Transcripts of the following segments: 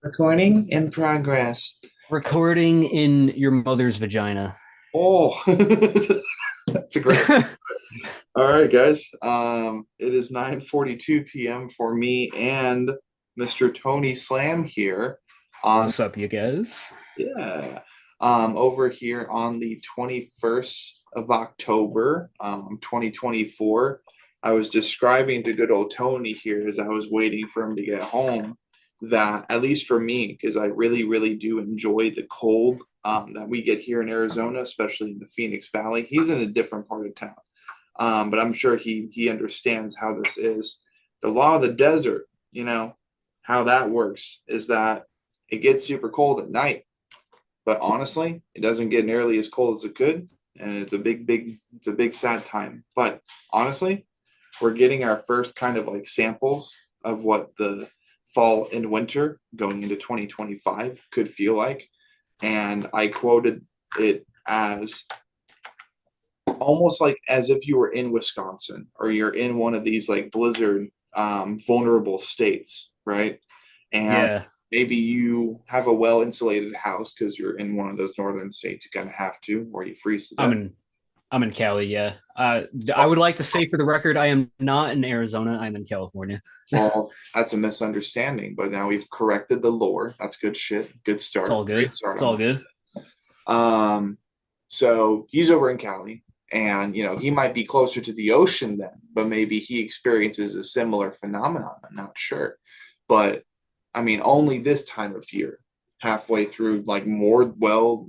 Recording in progress. Recording in your mother's vagina. Oh, that's a great. All right, guys. It is 9:42 p.m. for me and Mr. Tony Slam here on What's up, you guys? yeah. Over here on the 21st of October, 2024. I was describing to good old Tony here as I was waiting for him to get home that, at least for me, because I really, really do enjoy the cold that we get here in Arizona, especially in the Phoenix Valley. He's in a different part of town, but I'm sure he understands how this is. The law of the desert, how that works is that it gets super cold at night, but honestly, it doesn't get nearly as cold as it could, and it's a big sad time. But honestly, we're getting our first kind of like samples of what the fall and winter going into 2025 could feel like. And I quoted it as almost like as if you were in Wisconsin or you're in one of these like blizzard vulnerable states, right? And Yeah, maybe you have a well insulated house because you're in one of those northern states. You kind of have to, or you freeze to I'm death. in I'm in Cali, yeah. I Well, would like to say for the record, I am not in Arizona, I'm in California. well, that's a misunderstanding, but now we've corrected the lore. That's good shit. Good It's start. all Great good. start It's on all that. good. Um, so he's over in Cali, and he might be closer to the ocean then, but maybe he experiences a similar phenomenon. I'm not sure, but I mean, only this time of year, halfway through, like more well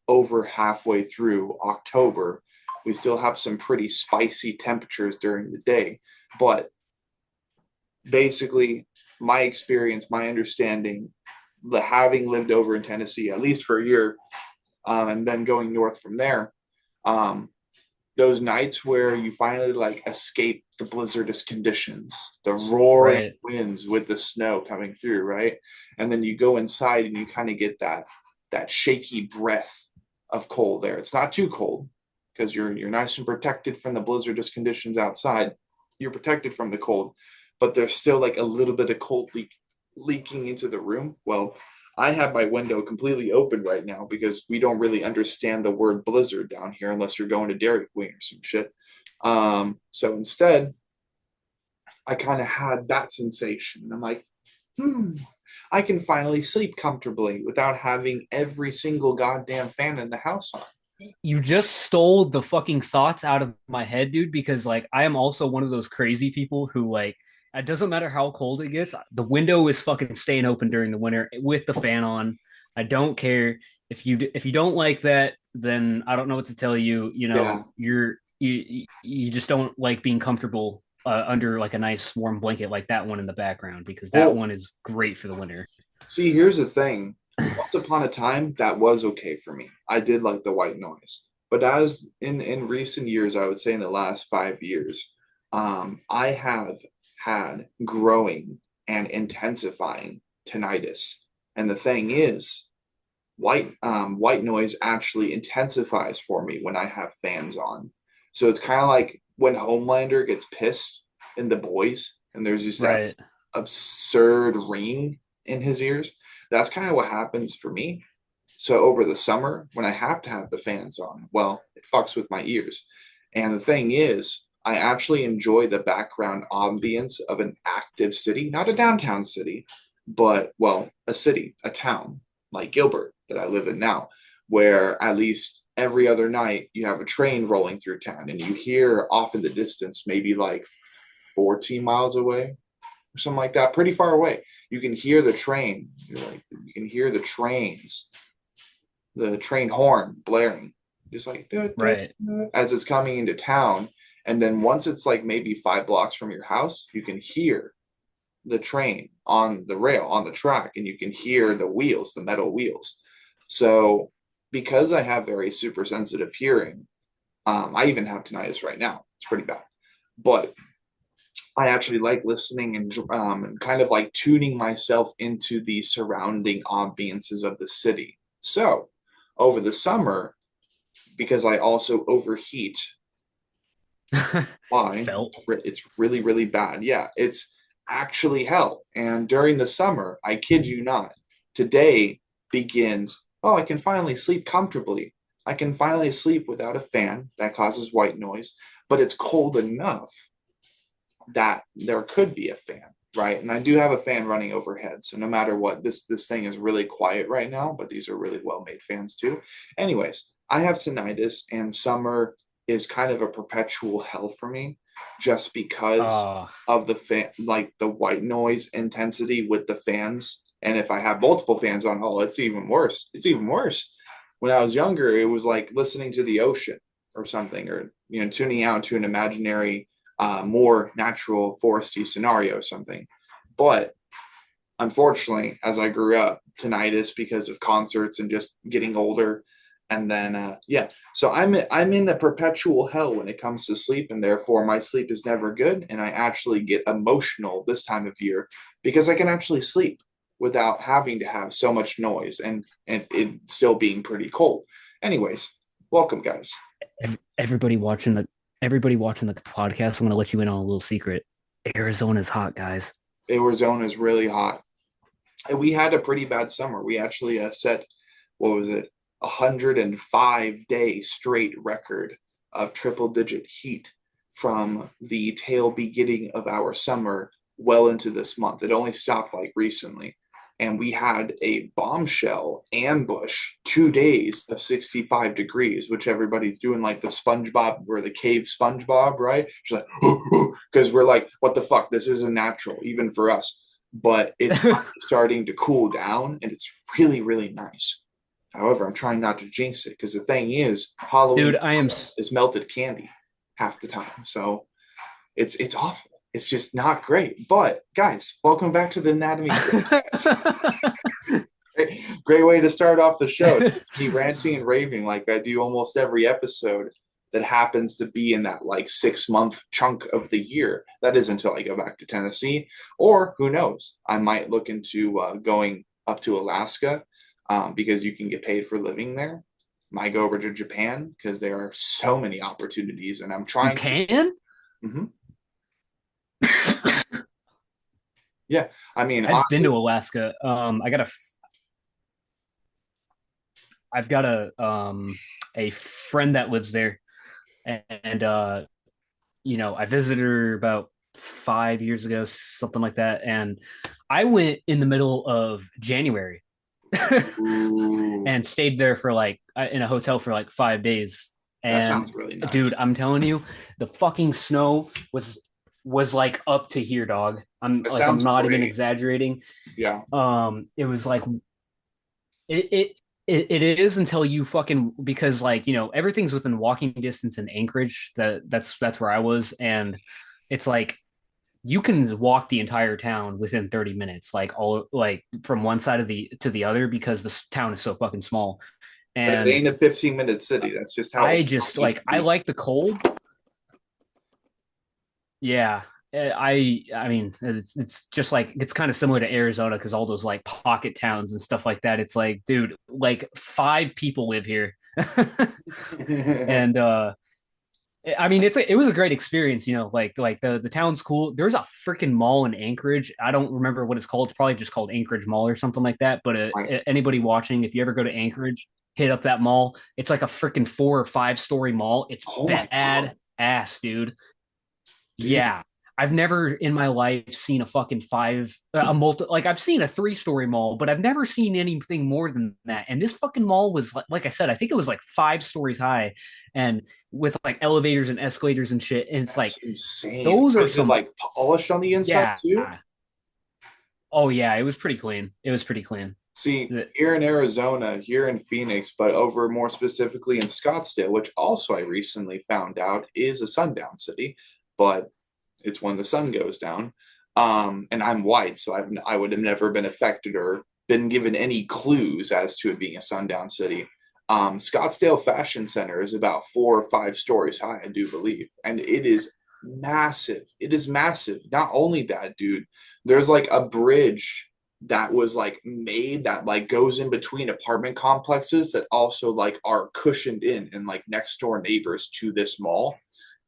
over halfway through October, we still have some pretty spicy temperatures during the day, but basically my experience, my understanding, the having lived over in Tennessee at least for a year, and then going north from there. Um, those nights where you finally like escape the blizzardous conditions, the roaring Right. winds with the snow coming through, right? And then you go inside and you kind of get that shaky breath of cold there. It's not too cold because you're nice and protected from the blizzardous conditions outside. You're protected from the cold, but there's still like a little bit of cold leaking into the room. Well, I have my window completely open right now because we don't really understand the word blizzard down here unless you're going to Dairy Queen or some shit. So instead, I kind of had that sensation. And I'm like, I can finally sleep comfortably without having every single goddamn fan in the house on. You just stole the fucking thoughts out of my head, dude, because like I am also one of those crazy people who like it doesn't matter how cold it gets, the window is fucking staying open during the winter with the fan on. I don't care if you don't like that, then I don't know what to tell you. You Yeah. know, you just don't like being comfortable under like a nice warm blanket like that one in the background because that Well, one is great for the winter. see, here's the thing. Once upon a time, that was okay for me. I did like the white noise. But as in recent years, I would say in the last 5 years, I have had growing and intensifying tinnitus. And the thing is, white noise actually intensifies for me when I have fans on. So it's kind of like when Homelander gets pissed in The Boys, and there's just that Right. absurd ring in his ears. That's kind of what happens for me. So over the summer, when I have to have the fans on, well, it fucks with my ears. And the thing is, I actually enjoy the background ambience of an active city, not a downtown city, but, well, a city, a town like Gilbert that I live in now, where at least every other night you have a train rolling through town and you hear off in the distance, maybe like 14 miles away or something like that, pretty far away. You can hear the train. You're like, you can hear the train horn blaring, just like Right. as it's coming into town. And then once it's like maybe 5 blocks from your house, you can hear the train on the rail, on the track, and you can hear the wheels, the metal wheels. So because I have very super sensitive hearing, I even have tinnitus right now. It's pretty bad. But I actually like listening and kind of like tuning myself into the surrounding ambiances of the city. So over the summer, because I also overheat, why Felt. it's really bad. Yeah, it's actually hell. And during the summer, I kid you not, Today begins, oh, I can finally sleep comfortably. I can finally sleep without a fan that causes white noise, but it's cold enough that there could be a fan, right? And I do have a fan running overhead, so no matter what, this thing is really quiet right now, but these are really well made fans too. Anyways, I have tinnitus, and summer is kind of a perpetual hell for me, just because Uh, of the fan, like the white noise intensity with the fans. And if I have multiple fans on, oh, it's even worse. It's even worse. When I was younger, it was like listening to the ocean or something, or tuning out to an imaginary more natural foresty scenario or something. But unfortunately, as I grew up, tinnitus because of concerts and just getting older. And then yeah, so I'm in the perpetual hell when it comes to sleep, and therefore my sleep is never good, and I actually get emotional this time of year because I can actually sleep without having to have so much noise and it still being pretty cold. Anyways, welcome guys. everybody watching the podcast, I'm gonna let you in on a little secret. Arizona's hot, guys. Arizona is really hot. And we had a pretty bad summer. We actually set, what was it, 105-day straight record of triple digit heat from the tail beginning of our summer well into this month. It only stopped like recently. And we had a bombshell ambush 2 days of 65 degrees, which everybody's doing like the SpongeBob or the cave SpongeBob, right? Just like, because we're like, what the fuck? This isn't natural, even for us. But it's starting to cool down and it's really, really nice. However, I'm trying not to jinx it because the thing is, Halloween Dude, I am. is melted candy half the time. So it's awful. It's just not great. But guys, welcome back to the Anatomy. Great way to start off the show. It's me ranting and raving like I do almost every episode that happens to be in that like 6 month chunk of the year. That is until I go back to Tennessee, or who knows, I might look into going up to Alaska because you can get paid for living there. Might go over to Japan because there are so many opportunities, and I'm You trying to. can? Mhm. Yeah, I mean, I've been honestly, to Alaska. I've got a friend that lives there, and I visited her about 5 years ago, something like that, and I went in the middle of January ooh, and stayed there for like in a hotel for like 5 days. that And sounds really nice. dude, I'm telling you, the fucking snow was like up to here, dog. That I'm sounds not even great. exaggerating. Yeah. It was like it it it is until you fucking because like everything's within walking distance in Anchorage. That's where I was, and it's like you can walk the entire town within 30 minutes, like all like from one side of the to the other because this town is so fucking small. But it And ain't a 15-minute city. That's just how I just used like to I be. like the cold. Yeah. I mean it's just like it's kind of similar to Arizona because all those like pocket towns and stuff like that. It's like, dude, like 5 people live here. And I mean it was a great experience, like the town's cool. There's a freaking mall in Anchorage. I don't remember what it's called. It's probably just called Anchorage Mall or something like that. But Right. anybody watching, if you ever go to Anchorage, hit up that mall. It's like a freaking 4 or 5 story mall. It's Oh my bad God, ass, dude. dude. Yeah. I've never in my life seen a fucking a multi, like I've seen a 3 story mall, but I've never seen anything more than that. And this fucking mall was like I said, I think it was like 5 stories high and with like elevators and escalators and shit. And it's like, That's insane. those are Was it some, like polished on the inside yeah. too? Oh, yeah. It was pretty clean. It was pretty clean. See, The- here in Arizona, here in Phoenix, but over more specifically in Scottsdale, which also I recently found out is a sundown city, but it's when the sun goes down. And I'm white, so I would have never been affected or been given any clues as to it being a sundown city. Scottsdale Fashion Center is about 4 or 5 stories high, I do believe, and it is massive. It is massive. Not only that, dude, there's like a bridge that was like made that like goes in between apartment complexes that also like are cushioned in and like next door neighbors to this mall.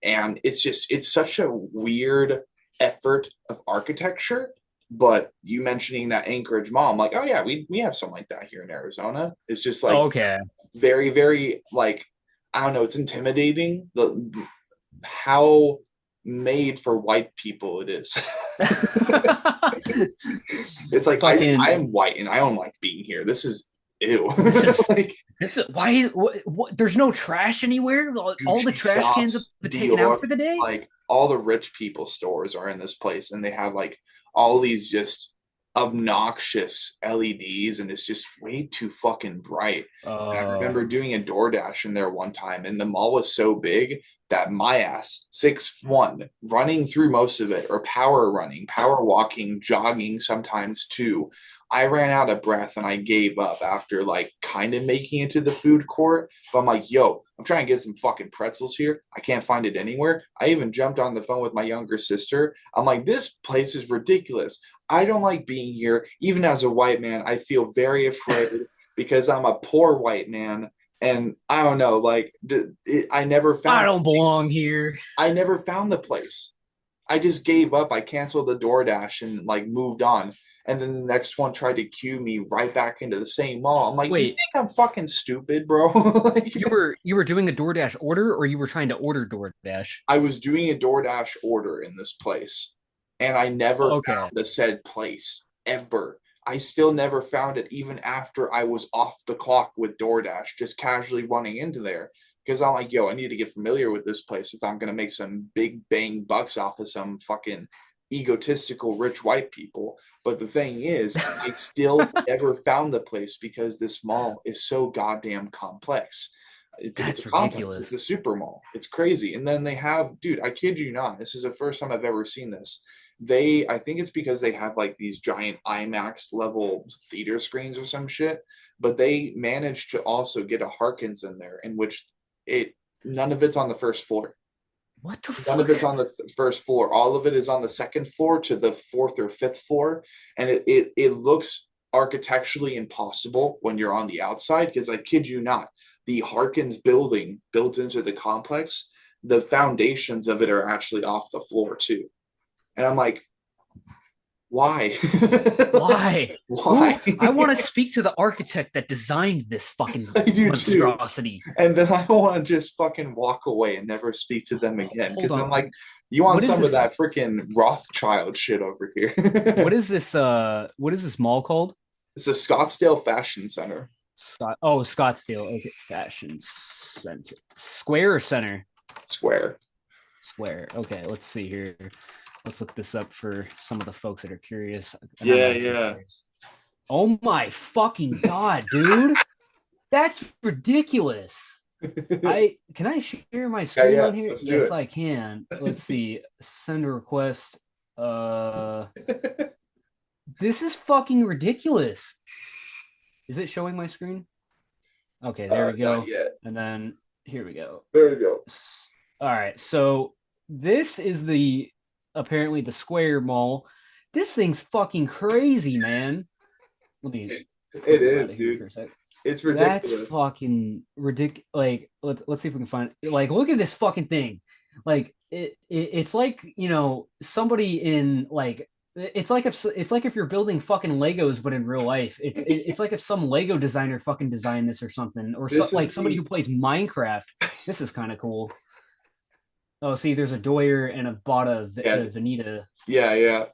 And it's such a weird effort of architecture But you mentioning that Anchorage Mall, I'm like, oh yeah, we have something like that here in Arizona. It's just like Okay. very, very like I don't know, it's intimidating the how made for white people it is. It's like I Fucking am white and I don't like being here. This is ew. this is Like this is why is what there's no trash anywhere? All the Gucci trash cans have shops, been taken out Dior, for the day? like all the rich people stores are in this place, and they have like all these just obnoxious LEDs, and it's just way too fucking bright. And I remember doing a DoorDash in there one time, and the mall was so big that my ass, 6'1", running through most of it, or power running, power walking, jogging sometimes too. I ran out of breath and I gave up after like kind of making it to the food court. But I'm like, yo, I'm trying to get some fucking pretzels here. I can't find it anywhere. I even jumped on the phone with my younger sister. I'm like, this place is ridiculous. I don't like being here. Even as a white man, I feel very afraid because I'm a poor white man. And I don't know, like, I never I found don't a place. belong here. I never found the place. I just gave up. I canceled the DoorDash and like moved on. And then the next one tried to cue me right back into the same mall. I'm like, you Wait, think I'm fucking stupid, bro? Like, you were doing a DoorDash order or you were trying to order DoorDash? I was doing a DoorDash order in this place, and I never found Okay. the said place ever. I still never found it even after I was off the clock with DoorDash, just casually running into there. Because I'm like, yo, I need to get familiar with this place if I'm gonna make some big bang bucks off of some fucking egotistical rich white people. But the thing is, I still never found the place because this mall is so goddamn complex. It's a That's complex. It's ridiculous. a super mall. It's crazy. And then they have, dude, I kid you not. This is the first time I've ever seen this. I think it's because they have like these giant IMAX level theater screens or some shit, but they managed to also get a Harkins in there, in which it none of it's on the first floor. What the None of fuck? it's on the first floor. All of it is on the second floor to the fourth or fifth floor, and it looks architecturally impossible when you're on the outside because I kid you not, the Harkins building built into the complex, the foundations of it are actually off the floor too. And I'm like, why? Like, Why? why? Who? I want to speak to the architect that designed this fucking I do too. monstrosity. And then I want to just fucking walk away and never speak to them again Hold because I'm on. like, you want What is some of this? that freaking Rothschild shit over here? What is this mall called? It's a Scottsdale Fashion Center. Scottsdale. Okay, fashion center. Square or center? Square. Square. Okay, let's see here. Let's look this up for some of the folks that are curious. And I'm Yeah, actually yeah. curious. Oh my fucking god, dude. That's ridiculous. Yeah, I can I share my screen yeah. on here? Let's do Yes, it. I can. Let's see. Send a request. Uh this is fucking ridiculous. Is it showing my screen? Okay, there we Not go. yet. And then here we go. There you go. All right, so this is the apparently the Square Mall. This thing's fucking crazy, man. Let me It quickly go out is, of here dude. for a sec. It's That's ridiculous. fucking ridiculous. Like, let's see if we can find like look at this fucking thing. Like it's like somebody in like it's like if you're building fucking Legos but in real life. It's like if some Lego designer fucking designed this or something, or so, This like is somebody the who plays Minecraft. This is kind of cool. Oh, see, there's a Doyer and a Bada yeah, Veneta. yeah, yeah.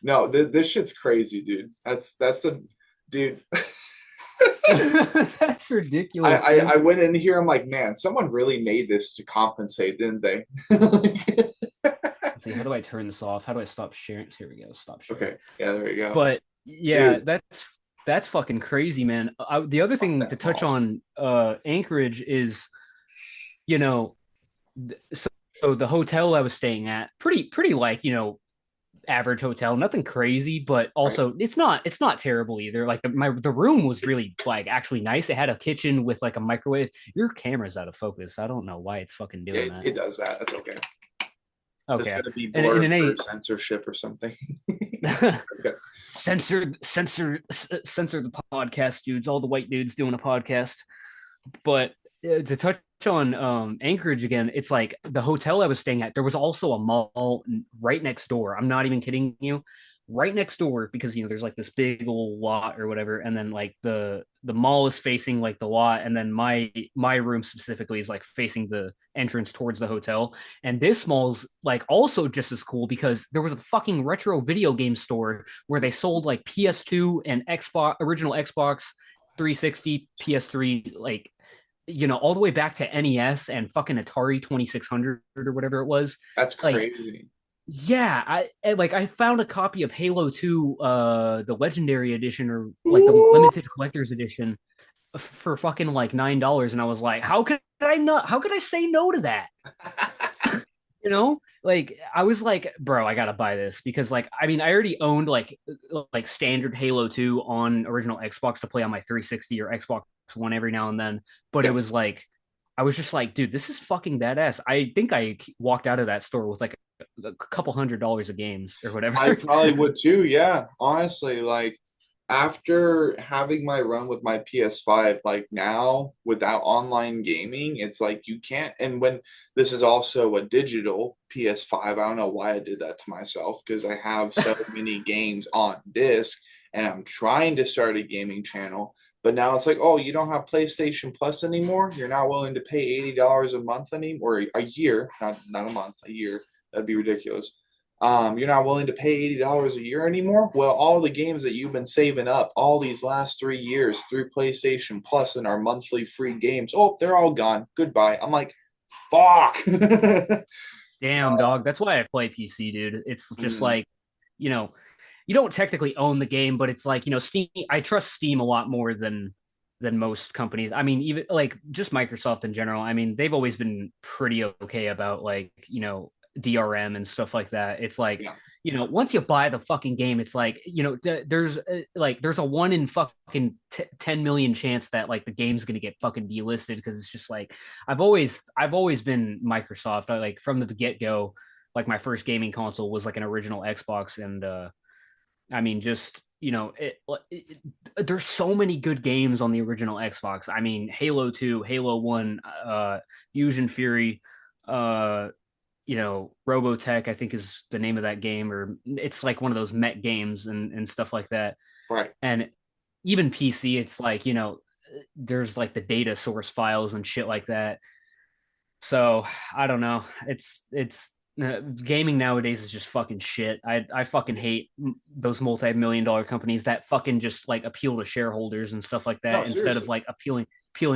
No, this shit's crazy, dude. That's the dude. That's ridiculous, I dude. went in here. I'm like, man, someone really made this to compensate, didn't they? Like, Let's see, how do I turn this off? How do I stop sharing? Here we go. Stop sharing. okay, yeah, there you go, But yeah, dude. that's fucking crazy, man. The other Fuck thing to that touch mall. on Anchorage is, you know, so, so the hotel I was staying at, pretty like, average hotel, nothing crazy, but Right? also it's not terrible either. Like the room was really like actually nice. It had a kitchen with like a microwave. Your camera's out of focus. I don't know why it's fucking Yeah, doing that. it does that. That's okay. It's Okay. gonna be And in blurred an for eight censorship or something. Okay. censor the podcast dudes, all the white dudes doing a podcast. But to touch on Anchorage again, it's like the hotel I was staying at, there was also a mall right next door. I'm not even kidding you. right next door because there's like this big old lot or whatever, and then like the mall is facing like the lot, and then my room specifically is like facing the entrance towards the hotel. And this mall's like also just as cool because there was a fucking retro video game store where they sold like PS2 and Xbox original Xbox 360, PS3, like all the way back to NES and fucking Atari 2600 or whatever it was. That's Like, crazy. yeah, I found a copy of Halo 2, the Legendary Edition or like the Ooh. limited collector's edition for fucking like $9, and I was like, how could I not? How could I say no to that? Like I was like, bro, I gotta buy this because like I mean I already owned like standard Halo 2 on original Xbox to play on my 360 or Xbox One every now and then, but it Yeah. was like I was just like, dude, this is fucking badass. I think I walked out of that store with like a couple $100 of games or I whatever. probably would too. Yeah. Honestly, like after having my run with my PS5, like now without online gaming, it's like you can't. And when this is also a digital PS5, I don't know why I did that to myself because I have so many games on disc and I'm trying to start a gaming channel. But now it's like, oh, you don't have PlayStation Plus anymore. You're not willing to pay $80 a month anymore, or a year, not a month, a year. That'd be ridiculous. You're not willing to pay $80 a year anymore. Well, all the games that you've been saving up all these last 3 years through PlayStation Plus and our monthly free games, oh, they're all gone. Goodbye. I'm like, fuck. Damn, dog. That's why I play PC, dude. It's just like, you know, you don't technically own the game, but it's like, Steam. I trust Steam a lot more than most companies. I mean, even like just Microsoft in general. I mean, they've always been pretty okay about like, DRM and stuff like that. It's like, Yeah. once you buy the fucking game, it's like, there's a one in fucking 10 million chance that like the game's going to get fucking delisted because it's just like I've always been Microsoft. I like from the get-go, like my first gaming console was like an original Xbox, and I mean, just there's so many good games on the original Xbox. I mean, Halo 2, Halo 1, Fusion Fury, uh, Robotech, I think is the name of that game, or it's like one of those mech games and stuff like that. Right. And even PC, it's like, there's like the data source files and shit like that. So I don't know. It's gaming nowadays is just fucking shit. I fucking hate those multi-million-dollar companies that fucking just like appeal to shareholders and stuff like No, that instead of seriously. like appealing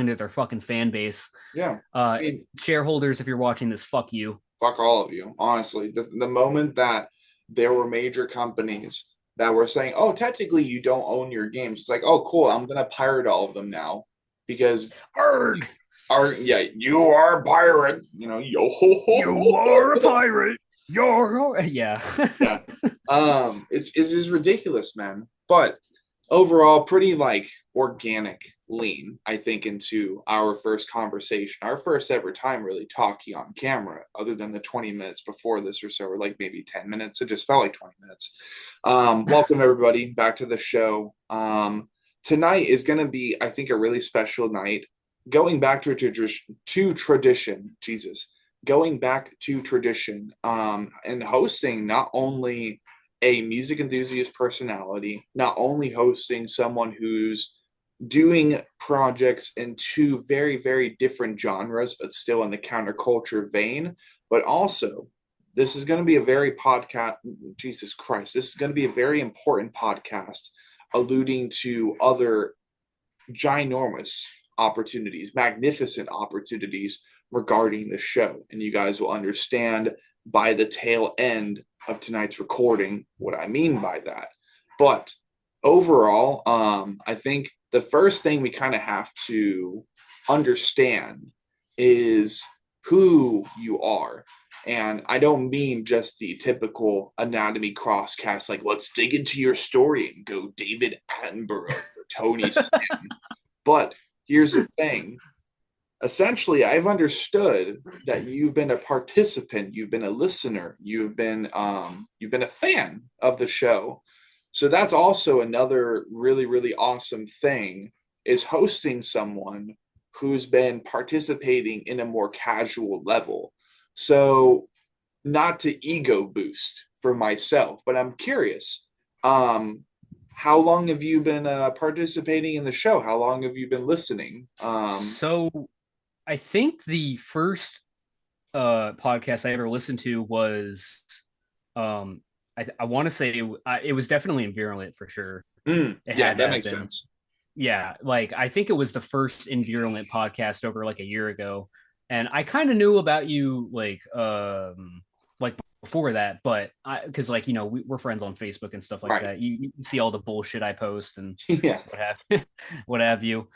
to their fucking fan base. Yeah. I Uh, mean, Shareholders, if you're watching this, fuck you. fuck all of you. Honestly, the moment that there were major companies that were saying, "Oh, technically you don't own your games," it's like, "Oh, cool. I'm gonna pirate all of them now because Arg! are yeah, you are a pirate. You know, yo ho ho ho You ho. are a Ho." pirate. Yeah. Yeah. It's just ridiculous, man. But overall, pretty like organic lean, I think, into our first conversation, our first ever time really talking on camera, other than the 20 minutes before this or so, or like maybe 10 minutes. It just felt like 20 minutes. Welcome everybody back to the show. Tonight is gonna be, I think, a really special night. Going back to tradition, Jesus, going back to tradition, and hosting not only a music enthusiast personality, not only hosting someone who's doing projects in two very, very different genres, but still in the counterculture vein, but also this is going to be a very podcast. Jesus Christ, this is going to be a very important podcast alluding to other ginormous opportunities, magnificent opportunities regarding the show. And you guys will understand by the tail end of tonight's recording what I mean by that. But overall, I think the first thing we kind of have to understand is who you are. And I don't mean just the typical anatomy crosscast, like let's dig into your story and go David Attenborough or Tony Stanton. But here's the thing. Essentially, I've understood that you've been a participant, you've been a listener, you've been a fan of the show. So that's also another really, really awesome thing is hosting someone who's been participating in a more casual level. So not to ego boost for myself, but I'm curious, Um, how long have you been participating in the show? How long have you been listening? So I think the first podcast I ever listened to was um I want to say it was definitely Envirulent for sure. It Yeah, had to that have makes been. sense. Yeah, like I think it was the first Envirulent podcast over like a year ago. And I kind of knew about you like before that, but I because like we're friends on Facebook and stuff like Right. that. You see all the bullshit I post and Yeah. what have what have you.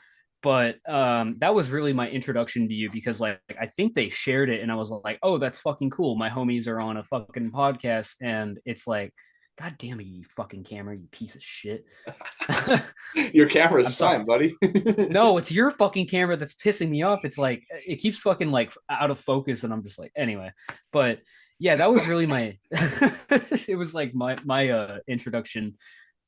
But that was really my introduction to you because like I think they shared it and I was like, oh, that's fucking cool. My homies are on a fucking podcast, and it's like, God damn it, you fucking camera, you piece of shit. Your camera's I'm sorry. fine, buddy. No, it's your fucking camera that's pissing me off. It's like it keeps fucking like out of focus, and I'm just like, anyway. But yeah, that was really my. It was like my introduction,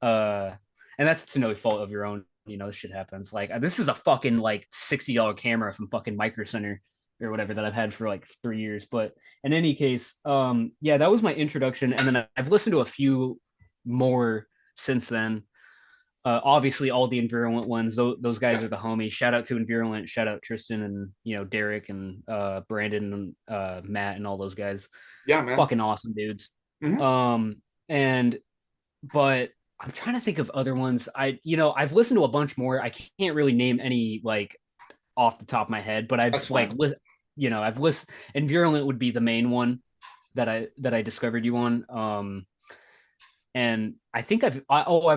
uh, and that's to no fault of your own. This shit happens. Like this is a fucking like $60 camera from fucking Micro Center or whatever that I've had for like 3 years. But in any case, yeah, that was my introduction, and then I've listened to a few more since then. Obviously, all the Envirulent ones, those guys Yeah. are the homies. Shout out to Envirulent, shout out Tristan and Derek and Brandon and Matt and all those guys. Yeah, man. Fucking awesome dudes. Hmm. Um, and but I'm trying to think of other ones. I've listened to a bunch more. I can't really name any like off the top of my head, but That's I've like fine. I've listened. Envirulent would be the main one that I discovered you on. And I think I've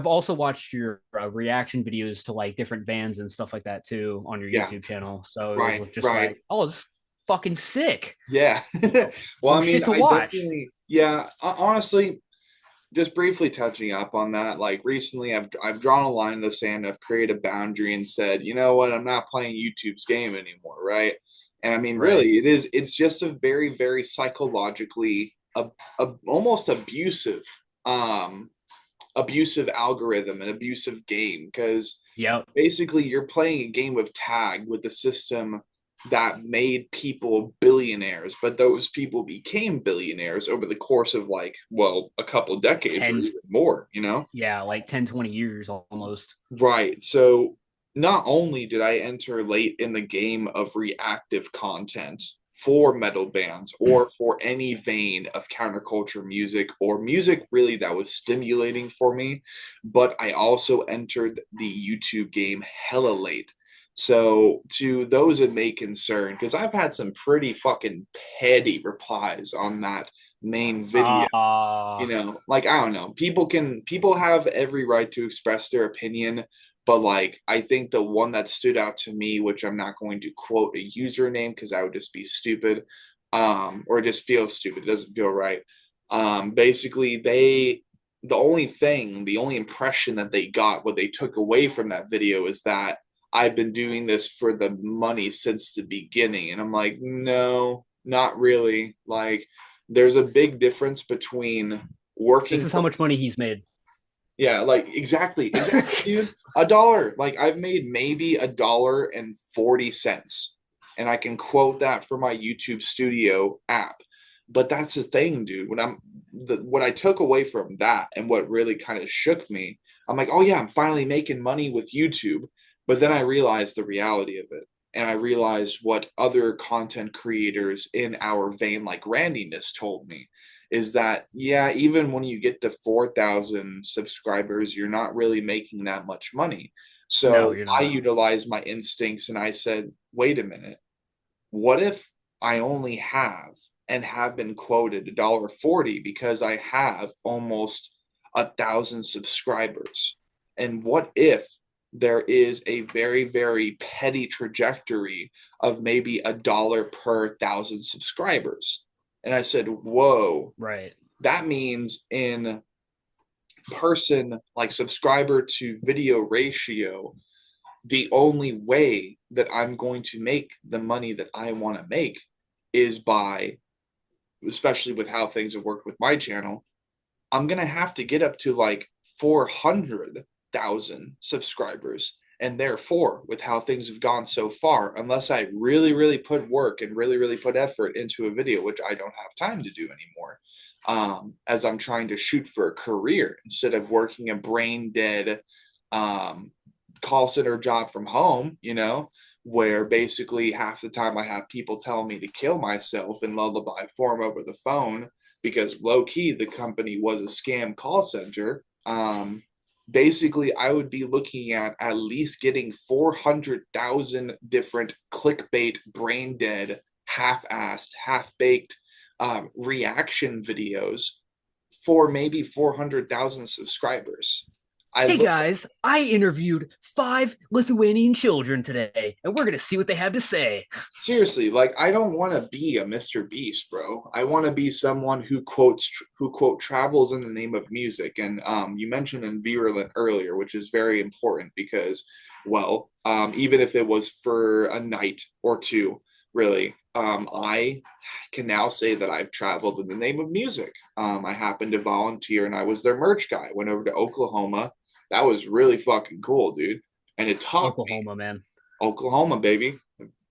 also watched your reaction videos to like different bands and stuff like that too on your Yeah. YouTube channel. So it was Right. just Right. like, oh, it's fucking sick. Yeah. Well, More I mean, shit to I watch. definitely, yeah, honestly, just briefly touching up on that, like recently I've drawn a line in the sand, I've created a boundary and said, you know what, I'm not playing YouTube's game anymore, right? And I mean, Right. really, it's just a very, very psychologically almost um abusive algorithm, an abusive game, because Yep. basically you're playing a game of tag with the system that made people billionaires, but those people became billionaires over the course of like, well, a couple decades or 10, even more, you know? yeah, like 10, 20 years almost. Right. So not only did I enter late in the game of reactive content for metal bands or for any vein of counterculture music or music really that was stimulating for me, but I also entered the YouTube game hella late. So to those that may concern, because I've had some pretty fucking petty replies on that main video, Uh like I don't know, people have every right to express their opinion, but like I think the one that stood out to me, which I'm not going to quote a username because that would just be stupid, or it just feels stupid, it doesn't feel right. Basically the only impression that they got, what they took away from that video, is that I've been doing this for the money since the beginning, and I'm like, no, not really. Like there's a big difference between this working is how for, much money he's made. yeah, like exactly, dude. A dollar. Like I've made maybe $1.40, and I can quote that for my YouTube Studio app. But that's the thing, dude. What I took away from that and what really kind of shook me, I'm like, oh yeah, I'm finally making money with YouTube. But then I realized the reality of it. And I realized what other content creators in our vein, like Randiness, told me is that, yeah, even when you get to 4,000 subscribers, you're not really making that much money. No, So you're I not. utilized my instincts and I said, wait a minute, what if I only have been quoted $1.40 because I have almost 1,000 subscribers? And what if there is a very, very petty trajectory of maybe $1 per 1,000 subscribers? And I said, whoa, Right. that means in person, like subscriber to video ratio, the only way that I'm going to make the money that I want to make is by, especially with how things have worked with my channel, I'm going to have to get up to like 400,000 subscribers. And therefore, with how things have gone so far, unless I really, really put work and really, really put effort into a video, which I don't have time to do anymore, as I'm trying to shoot for a career instead of working a brain dead um, call center job from home, where basically half the time I have people telling me to kill myself in lullaby form over the phone because low key the company was a scam call center. Basically, I would be looking at least getting 400,000 different clickbait, brain dead, half assed, half baked reaction videos for maybe 400,000 subscribers. I Hey look guys, I interviewed 5 Lithuanian children today, and we're gonna see what they have to say. seriously, like I don't want to be a Mr. Beast, bro. I want to be someone who travels in the name of music. And you mentioned in virulent earlier, which is very important because, well, even if it was for a night or two, really, I can now say that I've traveled in the name of music. I happened to volunteer and I was their merch guy. Went over to Oklahoma. That was really fucking cool, dude. And it taught me Oklahoma, man. Oklahoma, baby,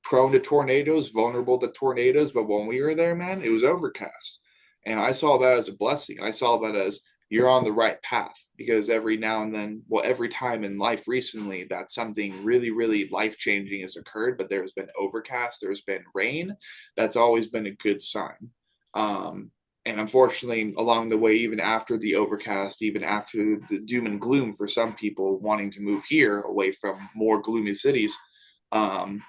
prone to tornadoes, vulnerable to tornadoes. But when we were there, man, it was overcast. And I saw that as a blessing. I saw that as you're on the right path because every now and then, well, every time in life recently that something really, really life changing has occurred, but there's been overcast, there's been rain, that's always been a good sign. Um, and unfortunately, along the way, even after the overcast, even after the doom and gloom for some people wanting to move here away from more gloomy cities, um,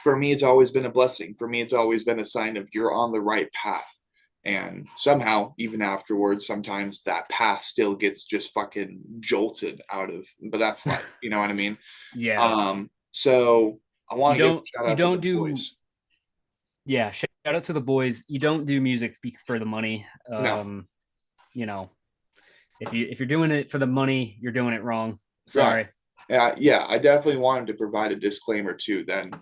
for me, it's always been a blessing. For me, it's always been a sign of you're on the right path. And somehow, even afterwards, sometimes that path still gets just fucking jolted out of, but that's life. You know what I mean? Yeah. So I want You to give a don't shout you out to don't the do boys. yeah, shout out to the boys. You don't do music for the money. No, You know, if you're doing it for the money, you're doing it wrong. right. Sorry. Yeah, I definitely wanted to provide a disclaimer too, then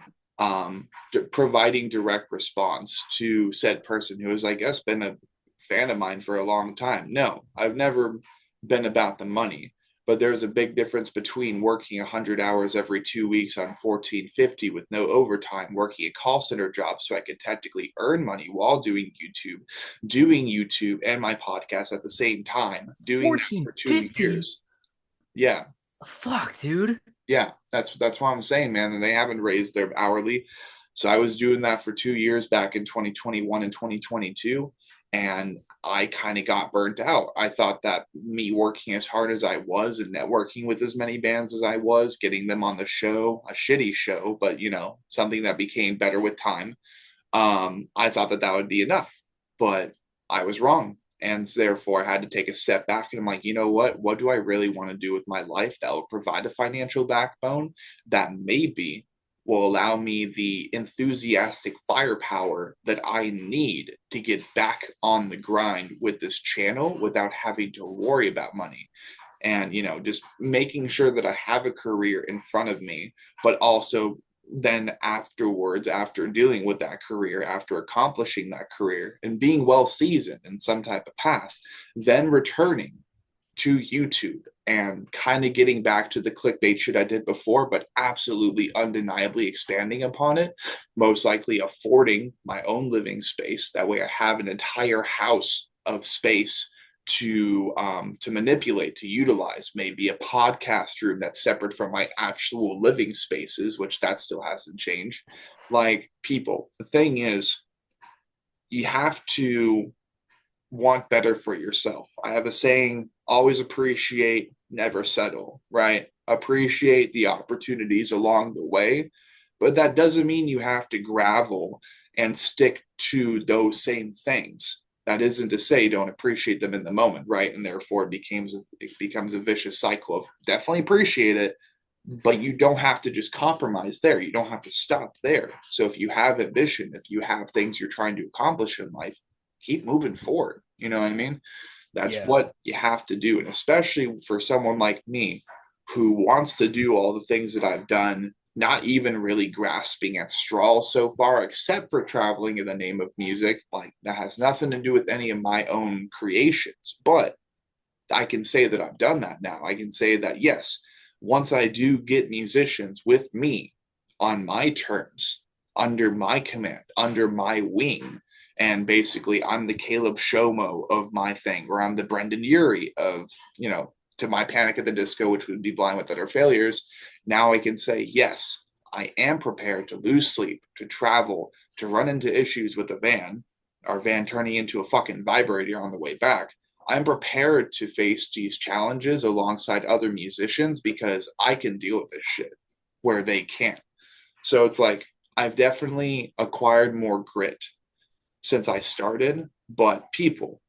providing direct response to said person who has, I guess, been a fan of mine for a long time. No, I've never been about the money, but there's a big difference between working 100 hours every 2 weeks on 1450 with no overtime, working a call center job so I could technically earn money while doing YouTube and my podcast at the same time, doing that for 1450. 2 years. Yeah, Fuck, dude. yeah, that's what I'm saying, man. And they haven't raised their hourly. So I was doing that for 2 years back in 2021 and 2022. And I kind of got burnt out. I thought that me working as hard as I was and networking with as many bands as I was, getting them on the show, a shitty show, but something that became better with time. I thought that that would be enough, but I was wrong. And therefore, I had to take a step back and I'm like, you know what? What do I really want to do with my life that will provide a financial backbone that maybe will allow me the enthusiastic firepower that I need to get back on the grind with this channel without having to worry about money? And just making sure that I have a career in front of me, but also then afterwards, after dealing with that career, after accomplishing that career and being well seasoned in some type of path, then returning to YouTube and kind of getting back to the clickbait shit I did before, but absolutely undeniably expanding upon it, most likely affording my own living space. That way I have an entire house of space to manipulate, to utilize, maybe a podcast room that's separate from my actual living spaces, which that still hasn't changed. Like, people, the thing is, you have to want better for yourself. I have a saying: always appreciate, never settle, right? Appreciate the opportunities along the way, but that doesn't mean you have to gravel and stick to those same things. That isn't to say don't appreciate them in the moment, right? And therefore it becomes a vicious cycle of definitely appreciate it, but you don't have to just compromise there. You don't have to stop there. So if you have ambition, if you have things you're trying to accomplish in life, keep moving forward. You know what I mean? That's Yeah. what you have to do. And especially for someone like me who wants to do all the things that I've done, not even really grasping at straws so far, except for traveling in the name of music. Like, that has nothing to do with any of my own creations. But I can say that I've done that now. I can say that, yes, once I do get musicians with me on my terms, under my command, under my wing, And basically, I'm the Caleb Shomo of my thing, or I'm the Brendan Urie of, to my Panic at the Disco, which would be Blind with Utter Failures. Now I can say, yes, I am prepared to lose sleep, to travel, to run into issues with the van, our van turning into a fucking vibrator on the way back. I'm prepared to face these challenges alongside other musicians because I can deal with this shit where they can't. So it's like I've definitely acquired more grit since I started, but people,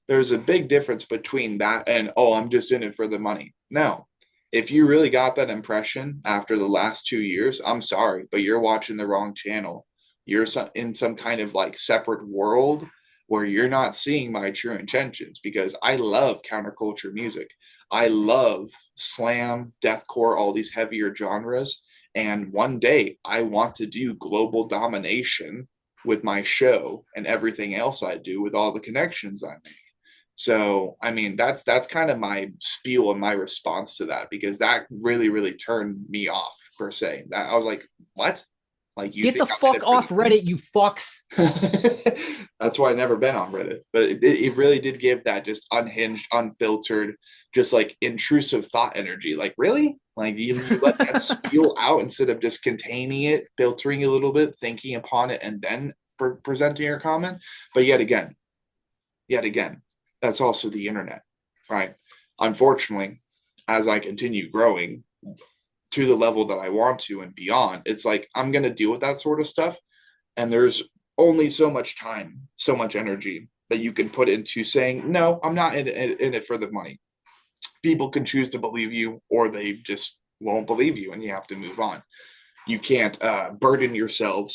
there's a big difference between that and, oh, I'm just in it for the money. No. If you really got that impression after the last 2 years, I'm sorry, but you're watching the wrong channel. You're in some kind of like separate world where you're not seeing my true intentions, because I love counterculture music. I love slam, deathcore, all these heavier genres. And one day I want to do global domination with my show and everything else I do with all the connections I make. So, I mean, that's kind of my spiel and my response to that, because that really, really turned me off per se. That I was like, what? Like, you Get think the I'm in fuck it for off the money? Reddit, you fucks. That's why I never been on Reddit, but it really did give that just unhinged, unfiltered, just like intrusive thought energy. Like, really? Like, you let that spiel out instead of just containing it, filtering a little bit, thinking upon it, and then presenting your comment. But yet again, that's also the internet, right? Unfortunately, as I continue growing to the level that I want to and beyond, it's like I'm going to deal with that sort of stuff. And there's only so much time, so much energy that you can put into saying, no, I'm not in it for the money. People can choose to believe you, or they just won't believe you, and you have to move on. You can't burden yourself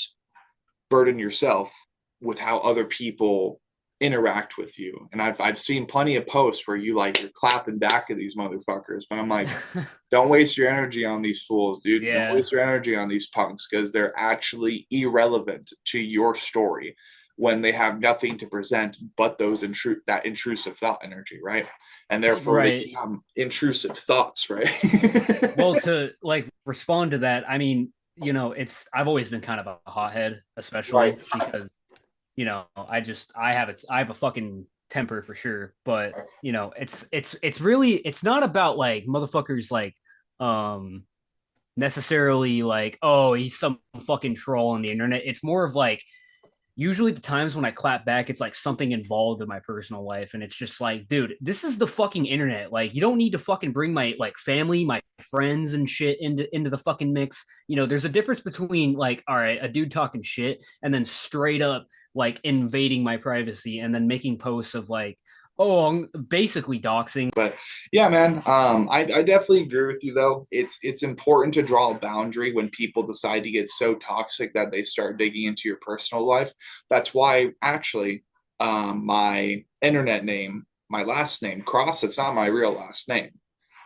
with how other people interact with you. And I've seen plenty of posts where you're clapping back at these motherfuckers, but I'm like, don't waste your energy on these fools, dude. Don't Yeah. waste your energy on these punks, because they're actually irrelevant to your story when they have nothing to present but that intrusive thought energy, right? And therefore they Right. become intrusive thoughts, right? Well, to like respond to that, I mean, it's I've always been kind of a hothead, Right. especially because, I have a fucking temper for sure. But, it's really it's not about like motherfuckers like necessarily like, oh, he's some fucking troll on the internet. It's more of like usually the times when I clap back, it's like something involved in my personal life. And it's just like, dude, this is the fucking internet. Like, you don't need to fucking bring my like family, my friends and shit into the fucking mix. There's a difference between like, all right, a dude talking shit and then straight up like invading my privacy and then making posts of like, oh, I'm basically doxing. But yeah, man, I definitely agree with you though. It's important to draw a boundary when people decide to get so toxic that they start digging into your personal life. That's why actually, my internet name, my last name, Cross, it's not my real last name.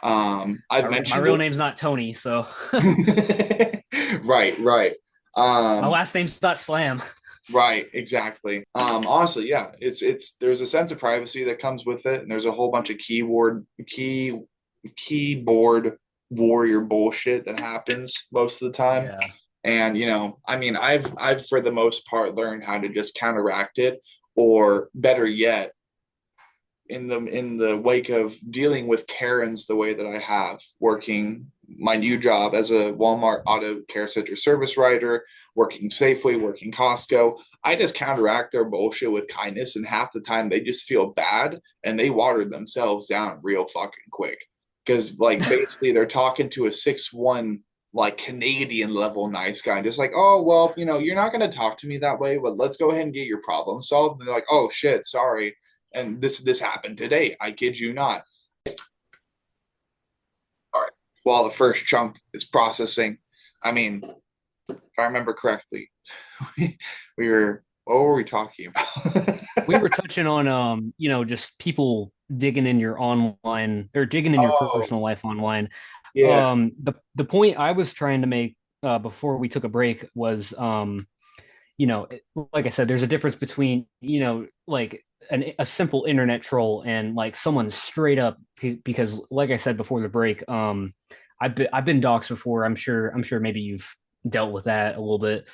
I've My mentioned real name's not Tony, so it. Right, right. my Um, last name's not Slam. Right, exactly. Honestly, yeah, it's there's a sense of privacy that comes with it, and there's a whole bunch of keyboard warrior bullshit that happens most of the time. Yeah. And I mean, I've for the most part learned how to just counteract it, or better yet, in the wake of dealing with Karens the way that I have, working my new job as a Walmart auto care center service writer, working Safeway, working Costco, I just counteract their bullshit with kindness, and half the time they just feel bad and they water themselves down real fucking quick. Because like basically they're talking to a 6'1" like Canadian level nice guy, just like, oh well, you're not gonna talk to me that way, but let's go ahead and get your problem solved. And they're like, oh shit, sorry, and this happened today. I kid you not. All right. While the first chunk is processing, I mean, if I remember correctly, we were what were we talking We about? were touching on just people digging in your online or digging in your Oh, personal life online. yeah. The point I was trying to make before we took a break was like I said, there's a difference between like a simple internet troll and like someone straight up because like I said before the break, I've been doxxed before. I'm sure maybe you've dealt with that a little bit.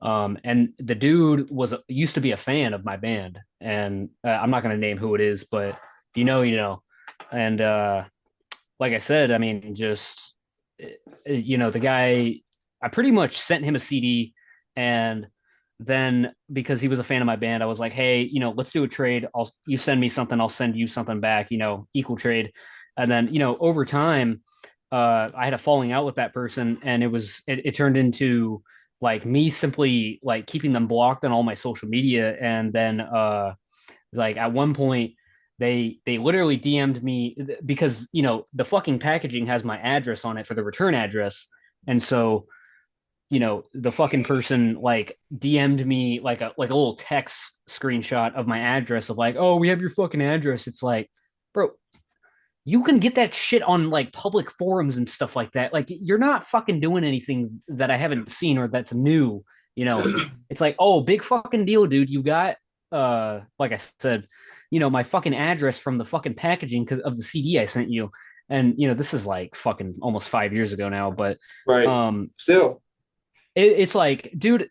And the dude was used to be a fan of my band, and I'm not gonna name who it is, but if you know, you know. And like I said, I mean, just the guy, I pretty much sent him a CD, and then because he was a fan of my band, I was like, hey, let's do a trade. You send me something, I'll send you something back, equal trade. And then, over time, I had a falling out with that person, and it turned into like me simply like keeping them blocked on all my social media, and then like at one point they literally DM'd me because the fucking packaging has my address on it for the return address, and so the fucking person like DM'd me like a little text screenshot of my address of like, oh, we have your fucking address. It's like, bro, you can get that shit on like public forums and stuff like that. Like you're not fucking doing anything that I haven't seen or that's new. You know, it's like, oh, big fucking deal, dude. You got like I said, my fucking address from the fucking packaging cause of the CD I sent you. And this is like fucking almost 5 years ago now, but Right. um Still. it's like, dude,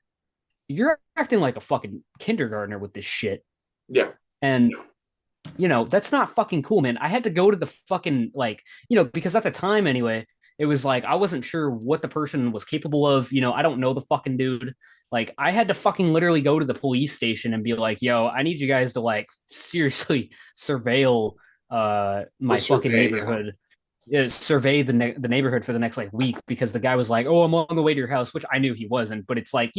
you're acting like a fucking kindergartner with this shit. Yeah. And that's not fucking cool, man. I had to go to the fucking like, because at the time anyway, it was like I wasn't sure what the person was capable of. I don't know the fucking dude. Like I had to fucking literally go to the police station and be like, yo, I need you guys to like seriously surveil Or my fucking survey, yeah. neighborhood, survey the neighborhood for the next like week because the guy was like, "Oh, I'm on the way to your house," which I knew he wasn't. But it's like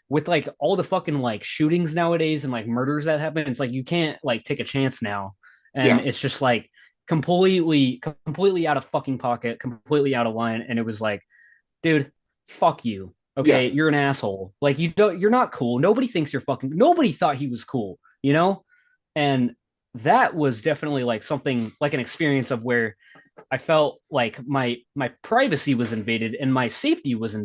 with like all the fucking like shootings nowadays and like murders that happen, it's like you can't like take a chance now, and Yeah. it's just like completely out of fucking pocket, completely out of line. And it was like, dude, fuck you. Yeah. Okay, you're an asshole. Like you're not cool. Nobody thinks you're fucking. Nobody thought he was cool. And that was definitely like something like an experience of where I felt like my privacy was invaded and my safety was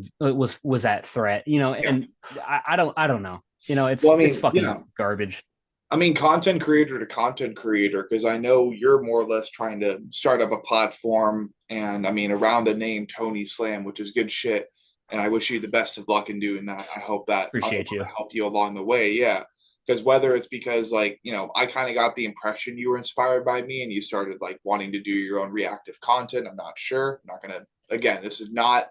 at threat. Yeah. And I don't know. Well, I It's mean, fucking garbage. I mean, content creator to content creator, because I know you're more or less trying to start up a platform, and I mean, around the name Tony Slam, which is good shit. And I wish you the best of luck in doing that. I hope that I'm able Appreciate to you. help you along the way. Yeah. Because whether it's because, like, I kind of got the impression you were inspired by me and you started like wanting to do your own reactive content. I'm not sure. I'm not gonna, again, this is not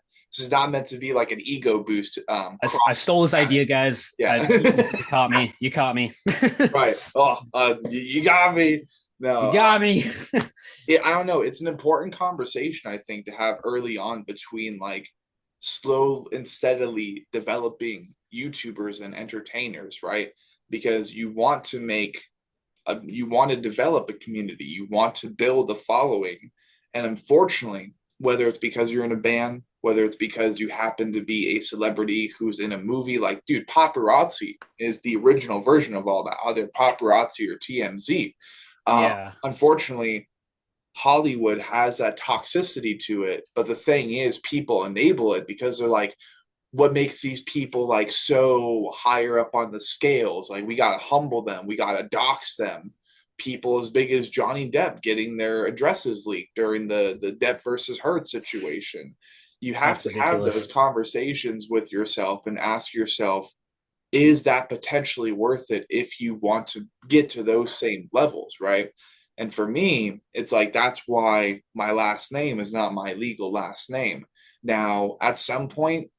meant to be like an ego boost. I stole his idea, guys. Yeah. You caught me. You caught me. Right. Oh, you got me. You No, got me. I don't know. It's an important conversation, I think, to have early on between like slow and steadily developing YouTubers and entertainers, right? Because you want to develop a community, you want to build a following. And unfortunately, whether it's because you're in a band, whether it's because you happen to be a celebrity who's in a movie, like, dude, paparazzi is the original version of all that, either paparazzi or TMZ. Yeah. Unfortunately, Hollywood has that toxicity to it. But the thing is, people enable it because they're like, what makes these people like so higher up on the scales? Like, we got to humble them, we got to dox them. People as big as Johnny Depp getting their addresses leaked during the Depp versus Heard situation. You have That's to have those ridiculous. conversations with yourself and ask yourself, is that potentially worth it if you want to get to those same levels, right? And for me, it's like that's why my last name is not my legal last name. Now, at some point,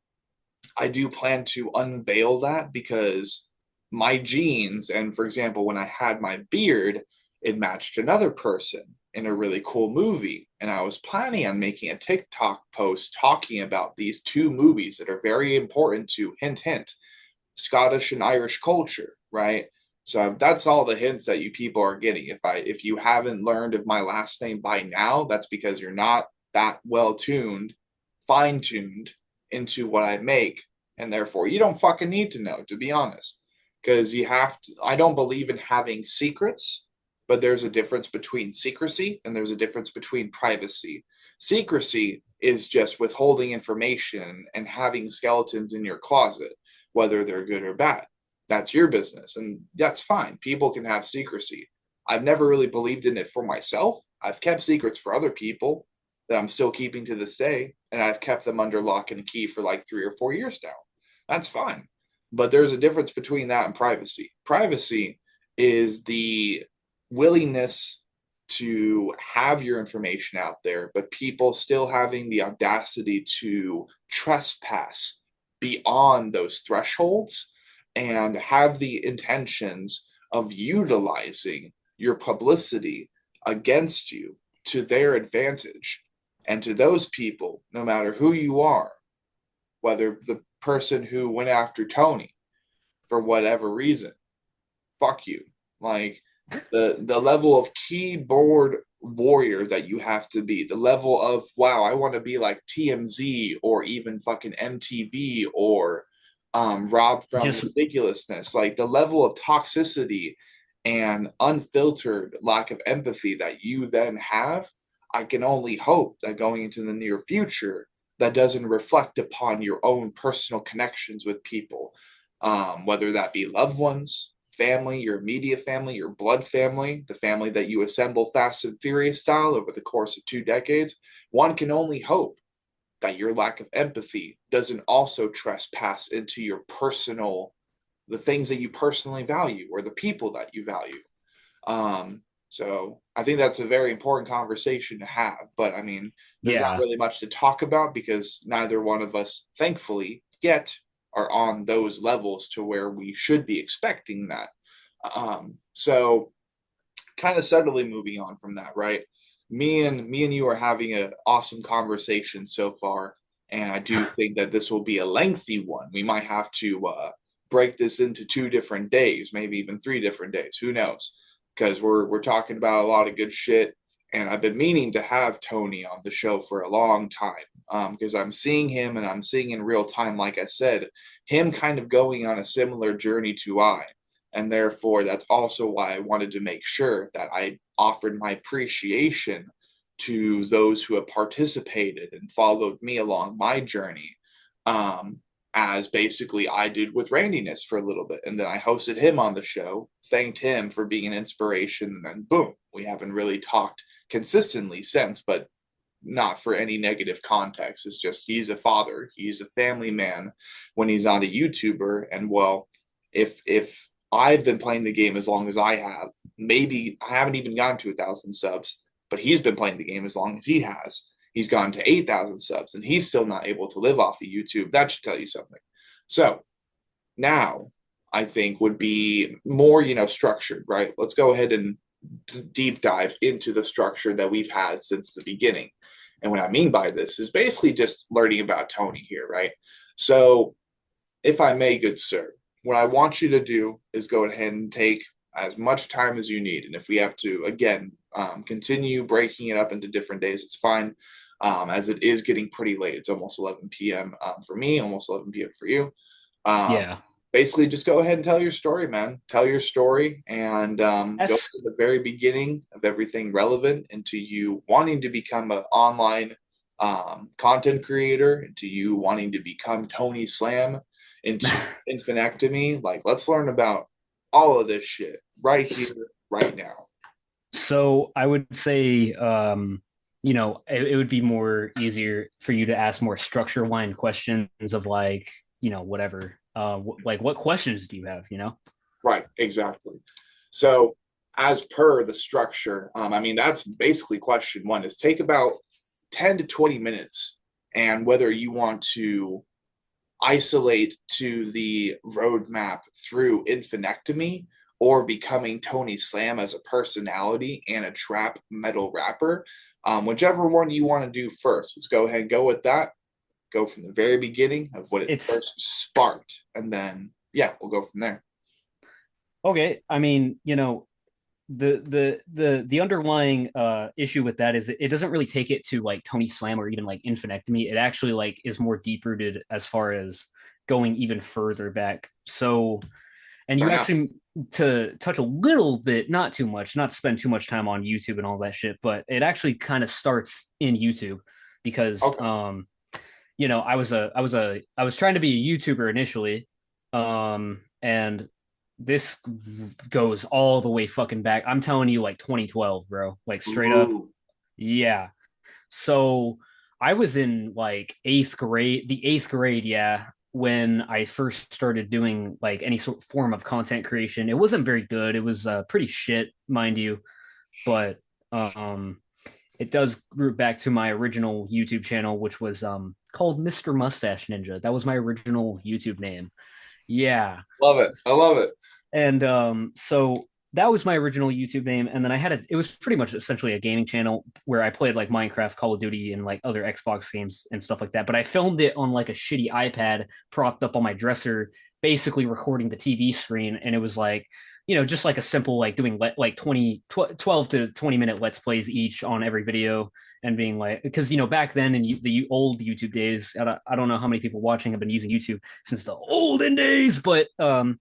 I do plan to unveil that because my genes, and for example, when I had my beard, it matched another person in a really cool movie. And I was planning on making a TikTok post talking about these two movies that are very important to hint, hint, Scottish and Irish culture, right? So that's all the hints that you people are getting. If you haven't learned of my last name by now, that's because you're not that well tuned, fine tuned into what I make, and therefore you don't fucking need to know, to be honest. Because you have to. I don't believe in having secrets, but there's a difference between secrecy and there's a difference between privacy. Secrecy is just withholding information and having skeletons in your closet, whether they're good or bad. That's your business, and that's fine. People can have secrecy. I've never really believed in it for myself. I've kept secrets for other people that I'm still keeping to this day, and I've kept them under lock and key for like 3 or 4 years now. That's fine. But there's a difference between that and privacy. Privacy is the willingness to have your information out there, but people still having the audacity to trespass beyond those thresholds and have the intentions of utilizing your publicity against you to their advantage. And to those people, no matter who you are, whether the person who went after Tony for whatever reason, fuck you. Like the level of keyboard warrior that you have to be, the level of wow, I want to be like TMZ or even fucking MTV or Rob from Just Ridiculousness, like the level of toxicity and unfiltered lack of empathy that you then have. I can only hope that going into the near future, that doesn't reflect upon your own personal connections with people, whether that be loved ones, family, your immediate family, your blood family, the family that you assemble Fast and Furious style over the course of 2 decades. One can only hope that your lack of empathy doesn't also trespass into your personal, the things that you personally value or the people that you value. So I think that's a very important conversation to have. But I mean, there's not yeah. really much to talk about because neither one of us, thankfully, yet are on those levels to where we should be expecting that. So kind of subtly moving on from that, right? Me and you are having an awesome conversation so far, and I do think that this will be a lengthy one. We might have to break this into 2 different days, maybe even 3 different days. Who knows? Because we're talking about a lot of good shit, and I've been meaning to have Tony on the show for a long time. Because I'm seeing him and I'm seeing in real time, like I said, him kind of going on a similar journey to I. And therefore, that's also why I wanted to make sure that I offered my appreciation to those who have participated and followed me along my journey, um, as basically I did with Randiness for a little bit. And then I hosted him on the show, thanked him for being an inspiration, and then boom, we haven't really talked consistently since, but not for any negative context. It's just he's a father, he's a family man when he's not a YouTuber. And well, if I've been playing the game as long as I have, maybe I haven't even gotten to 1,000 subs, but he's been playing the game as long as he has. He's gone to 8,000 subs and he's still not able to live off of YouTube. That should tell you something. So now I think would be more, structured, right? Let's go ahead and deep dive into the structure that we've had since the beginning. And what I mean by this is basically just learning about Tony here, right? So, if I may, good sir, what I want you to do is go ahead and take as much time as you need. And if we have to, again, continue breaking it up into different days, it's fine, as it is getting pretty late. It's almost 11 p.m. For me, almost 11 p.m. for you. Um, Yeah. Basically, just go ahead and tell your story, man. Tell your story and go to That's the very beginning of everything relevant into you wanting to become an online content creator, into you wanting to become Tony Slam, into Infantectomy. Like, let's learn about all of this shit right here, right now. so I would say it would be more easier for you to ask more structure line questions of like, whatever. Like what questions do you have, Right, exactly. So, as per the structure, I mean, that's basically question one is take about 10 to 20 minutes and whether you want to isolate to the roadmap through Infinectomy or becoming Tony Slam as a personality and a trap metal rapper, whichever one you want to do first. Let's go ahead and go with that. Go from the very beginning of what it it's first sparked, and then yeah, we'll go from there. okay. I mean, the underlying issue with that is it doesn't really take it to like Tony Slam or even like Infinectomy. It actually like is more deep rooted as far as going even further back. So, and Fair you enough. actually to touch a little bit, not too much, not spend too much time on YouTube and all that shit, but it actually kind of starts in YouTube because Okay. I was trying to be a YouTuber initially, and this goes all the way fucking back. I'm telling you, like 2012, bro, like straight up. Ooh. Yeah. So I was in like eighth grade, the eighth grade, yeah. when I first started doing like any sort of form of content creation. It wasn't very good. It was pretty shit, mind you, but um, it does root back to my original YouTube channel, which was called Mr. Mustache Ninja. That was my original YouTube name. Yeah. Love it. I love it. And so that was my original YouTube name. And then I had it was pretty much essentially a gaming channel where I played like Minecraft, Call of Duty, and like other Xbox games and stuff like that. But I filmed it on like a shitty iPad propped up on my dresser, basically recording the TV screen. And it was like, just like a simple, like doing like 12 to 20 minute Let's Plays each on every video and being like, because, back then in the old YouTube days, I don't know how many people watching have been using YouTube since the olden days, but in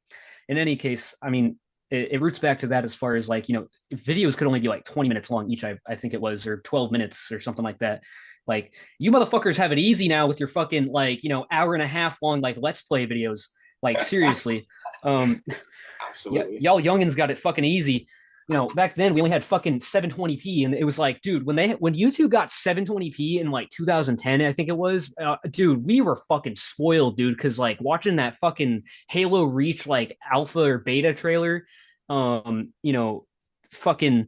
any case, I mean, it roots back to that as far as like, videos could only be like 20 minutes long each, I think it was, or 12 minutes or something like that. Like, you motherfuckers have it easy now with your fucking like, hour and a half long like Let's Play videos. Like, seriously. Um, yeah, Absolutely. y'all youngins got it fucking easy. Back then we only had fucking 720p, and it was like, dude, when YouTube got 720p in like 2010, I think it was, dude, we were fucking spoiled, dude, because like watching that fucking Halo Reach like alpha or beta trailer, fucking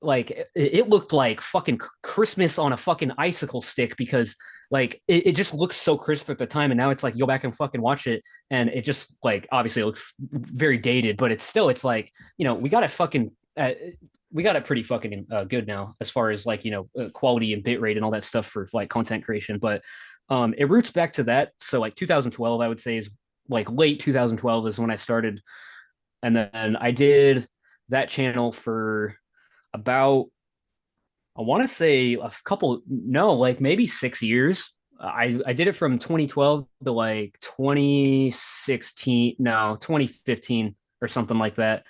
like it looked like fucking Christmas on a fucking icicle stick because like it just looks so crisp at the time, and now it's like you go back and fucking watch it and it just like obviously it looks very dated, but it's like we got it fucking we got it pretty fucking good now as far as like quality and bit rate and all that stuff for like content creation. But it roots back to that. So like 2012 I would say is like late 2012 is when I started, and then I did that channel for about, I want to say a couple, no, like maybe 6 years. I did it from 2012 to like 2016, no, 2015 or something like that.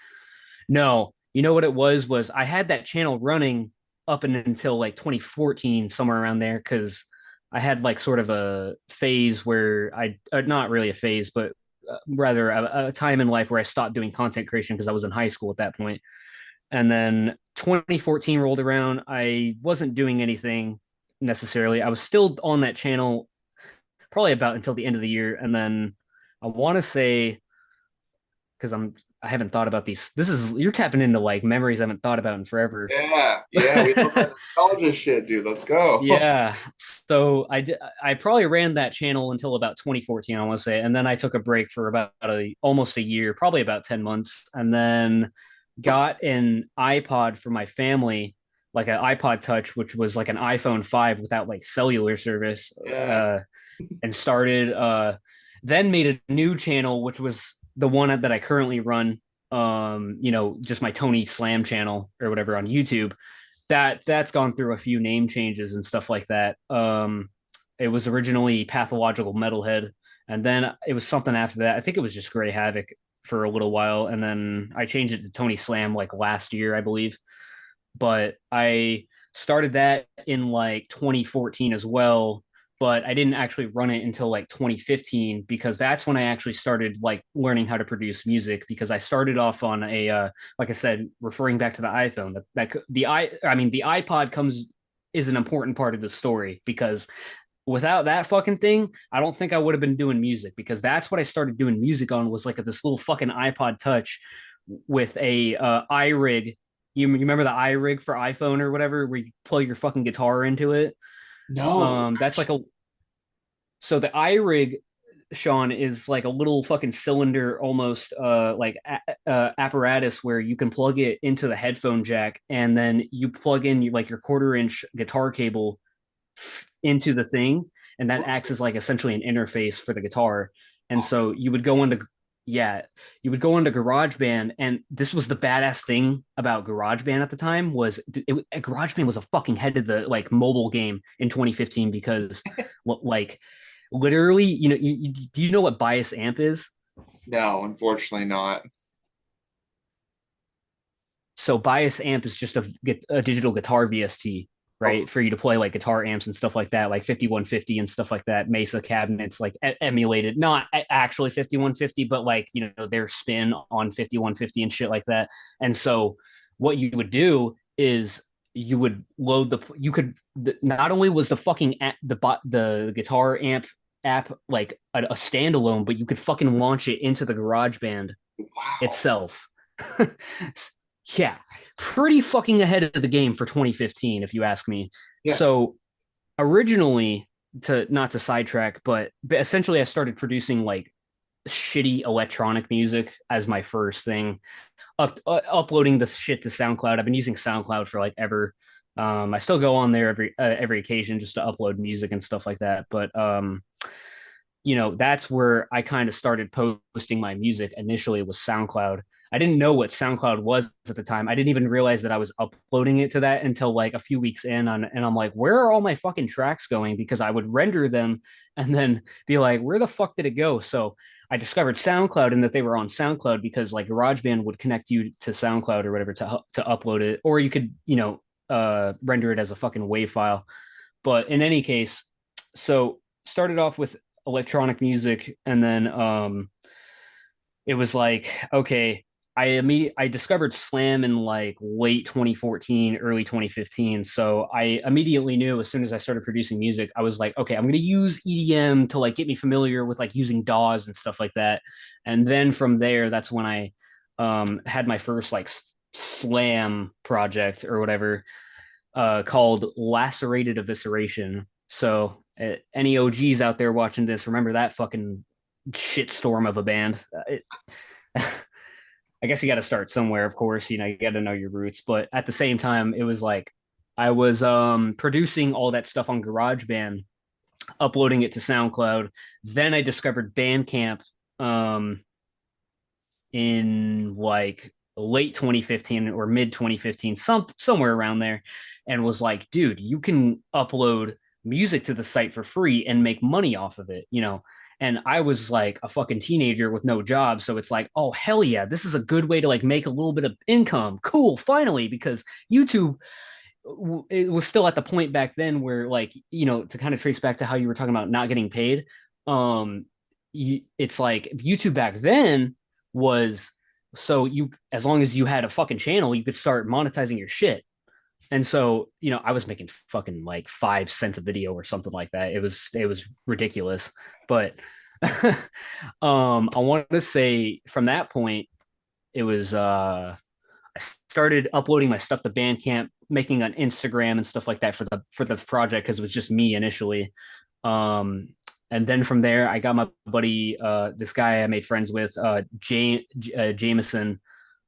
No, you know what it was I had that channel running up and until like 2014, somewhere around there, because I had like sort of a phase where not really a phase, but rather a time in life where I stopped doing content creation because I was in high school at that point. And then 2014 rolled around. I wasn't doing anything necessarily. I was still on that channel probably about until the end of the year. And then I want to say, because I haven't thought about these. This is you're tapping into like memories I haven't thought about in forever. Yeah. Yeah. We love that nostalgia shit, dude. Let's go. Yeah. So I probably ran that channel until about 2014, I want to say. And then I took a break for about almost a year, probably about 10 months. And then got an iPod for my family, like an iPod Touch, which was like an iPhone 5 without like cellular service, Yeah. and started, then made a new channel, which was the one that I currently run, just my Tony Slam channel or whatever on YouTube. That's gone through a few name changes and stuff like that. It was originally Pathological Metalhead, and then it was something after that. I think it was just Gray Havoc for a little while, and then I changed it to Tony Slam like last year, I believe. But I started that in like 2014 as well, but I didn't actually run it until like 2015 because that's when I actually started like learning how to produce music, because I started off on a like I said, referring back to the iPhone, the iPod comes is an important part of the story, because without that fucking thing, I don't think I would have been doing music, because that's what I started doing music on, was like this little fucking iPod Touch with a iRig. You remember the iRig for iPhone or whatever, where you plug your fucking guitar into it? No. That's like a so the iRig, Sean, is like a little fucking cylinder almost like apparatus where you can plug it into the headphone jack, and then you plug in like your quarter-inch guitar cable into the thing, and that acts as like essentially an interface for the guitar. And Oh, so you would go into yeah, you would go into GarageBand, and this was the badass thing about GarageBand at the time was GarageBand was a fucking head of the like mobile game in 2015, because like literally, do you know what bias amp is? no, unfortunately not. So bias amp is just a digital guitar VST, Oh, right? For you to play like guitar amps and stuff like that, like 5150 and stuff like that, Mesa cabinets, like emulated, not actually 5150, but like, their spin on 5150 and shit like that. And so what you would do is you would load you could, not only was the fucking the guitar amp app like a standalone, but you could fucking launch it into the GarageBand Wow. itself. Yeah, pretty fucking ahead of the game for 2015, if you ask me. Yes. So originally, to not to sidetrack, but essentially I started producing like shitty electronic music as my first thing. Uploading the shit to SoundCloud. I've been using SoundCloud for like ever. I still go on there every occasion just to upload music and stuff like that. But that's where I kind of started posting my music. Initially, it was SoundCloud. I didn't know what SoundCloud was at the time. I didn't even realize that I was uploading it to that until like a few weeks in and I'm like, where are all my fucking tracks going? Because I would render them and then be like, where the fuck did it go? So I discovered SoundCloud and that they were on SoundCloud because like GarageBand would connect you to SoundCloud or whatever to upload it, or you could, render it as a fucking WAV file. But in any case, so started off with electronic music and then it was like, okay, I discovered slam in like late 2014, early 2015. So I immediately knew as soon as I started producing music, I was like, okay, I'm going to use EDM to like get me familiar with like using DAWs and stuff like that. And then from there, that's when I had my first like slam project or whatever called Lacerated Evisceration. So any OGs out there watching this, remember that fucking shitstorm of a band. I guess you got to start somewhere, of course. You got to know your roots. But at the same time, it was like I was producing all that stuff on GarageBand, uploading it to SoundCloud. Then I discovered Bandcamp um, in like late 2015 or mid 2015, somewhere around there, and was like, dude, you can upload music to the site for free and make money off of it. And I was like a fucking teenager with no job. So it's like, oh, hell yeah, this is a good way to like make a little bit of income. Cool, finally, because YouTube, it was still at the point back then where, like, to kind of trace back to how you were talking about not getting paid. Um, it's like YouTube back then was so as long as you had a fucking channel, you could start monetizing your shit. And so, I was making fucking like 5 cents a video or something like that. It was ridiculous. But I want to say from that point, it was I started uploading my stuff to Bandcamp, making an Instagram and stuff like that for the project because it was just me initially. Um, and then from there, I got my buddy, this guy I made friends with, Jameson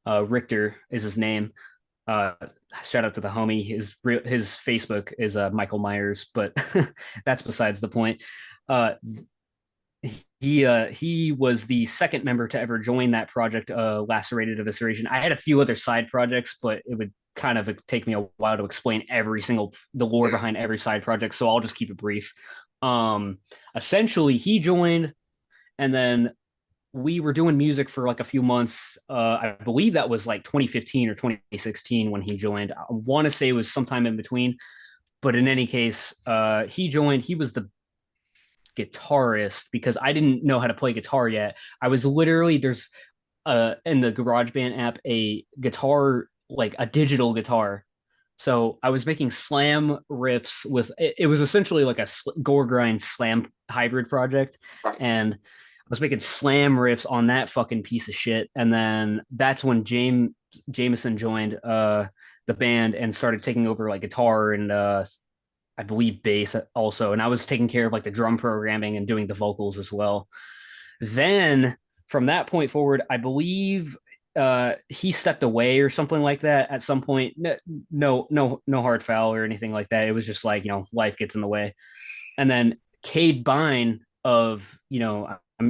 Richter is his name. Uh, Shout out to the homie. His Facebook is Michael Myers, but that's besides the point. Uh, he was the second member to ever join that project, Lacerated Evisceration. I had a few other side projects, but it would kind of take me a while to explain the lore Yeah. behind every side project. So I'll just keep it brief. Essentially, he joined, and then we were doing music for like a few months. I believe that was like 2015 or 2016 when he joined. I want to say it was sometime in between, but in any case, he joined. He was the guitarist because I didn't know how to play guitar yet. I was literally there's in the GarageBand app a guitar, like a digital guitar. So I was making slam riffs with it was essentially like a gore grind slam hybrid project, Right. and I was making slam riffs on that fucking piece of shit. And then that's when Jameson joined the band and started taking over like guitar and I believe bass also. And I was taking care of like the drum programming and doing the vocals as well. Then from that point forward, I believe he stepped away or something like that at some point. No hard foul or anything like that. It was just like, life gets in the way. And then Cade Bine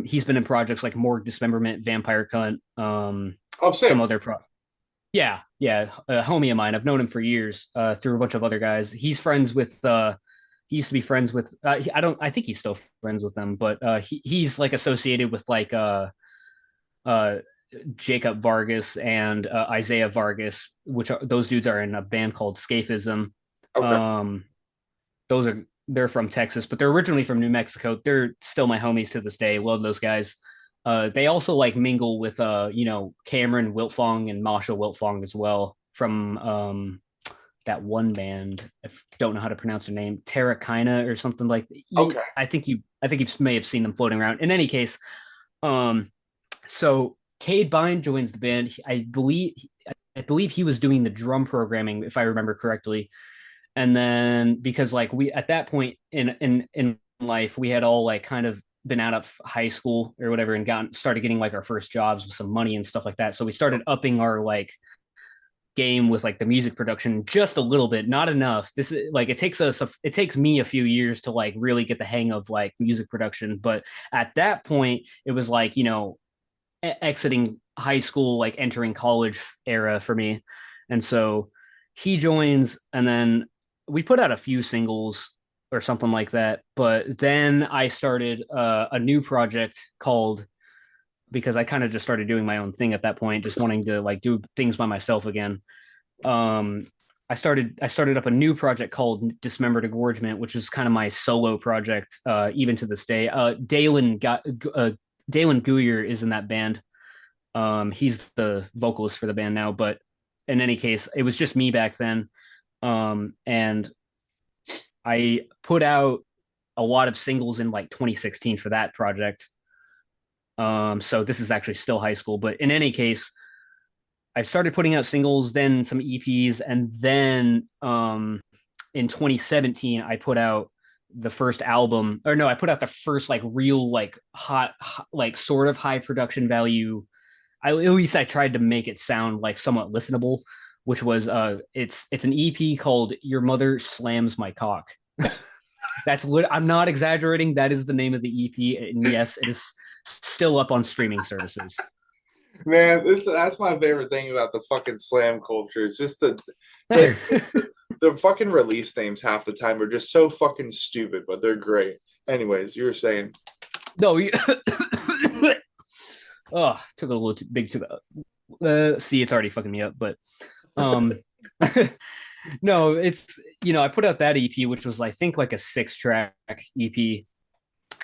he's been in projects like Morgue Dismemberment, Vampire Cunt, Oh, some sick. other yeah, a homie of mine. I've known him for years through a bunch of other guys. He used to be friends with I think he's still friends with them, but he's like associated with like uh Jacob Vargas and Isaiah Vargas, those dudes are in a band called Scaphism. Okay. Um they're from Texas, but they're originally from New Mexico. They're still my homies to this day. Love those guys. They also like mingle with Cameron Wiltfong and Masha Wiltfong as well from that one band. I don't know how to pronounce their name, Terrakina or something like that. Okay. I think you may have seen them floating around. In any case, um, so Cade Bine joins the band. I believe he was doing the drum programming, if I remember correctly. And then because like we at that point in life, we had all like kind of been out of high school or whatever and gotten started getting like our first jobs with some money and stuff like that. So we started upping our like game with like the music production just a little bit, not enough. This is like it takes me a few years to like really get the hang of like music production, but at that point it was like, exiting high school, like entering college era for me. And so he joins, and then we put out a few singles or something like that. But then I started a new project called, because I kind of just started doing my own thing at that point, just wanting to like do things by myself again. Um, I started up a new project called Dismembered Engorgement, which is kind of my solo project, even to this day. Dalen Guyer is in that band. He's the vocalist for the band now, but in any case, it was just me back then. And I put out a lot of singles in like 2016 for that project. So this is actually still high school, but in any case, I started putting out singles, then some EPs, and then in 2017, I put out the first album, or no, I put out the first like real like hot like sort of high production value. At least I tried to make it sound like somewhat listenable, which was it's an EP called Your Mother Slams My Cock. I'm not exaggerating. That is the name of the EP, and yes, it is still up on streaming services. Man, that's my favorite thing about the fucking slam culture. It's just the the fucking release names half the time are just so fucking stupid, but they're great. Anyways, you were saying. No, oh, took a little too big to see, it's already fucking me up, but um no, it's I put out that EP, which was I think like a 6-track EP,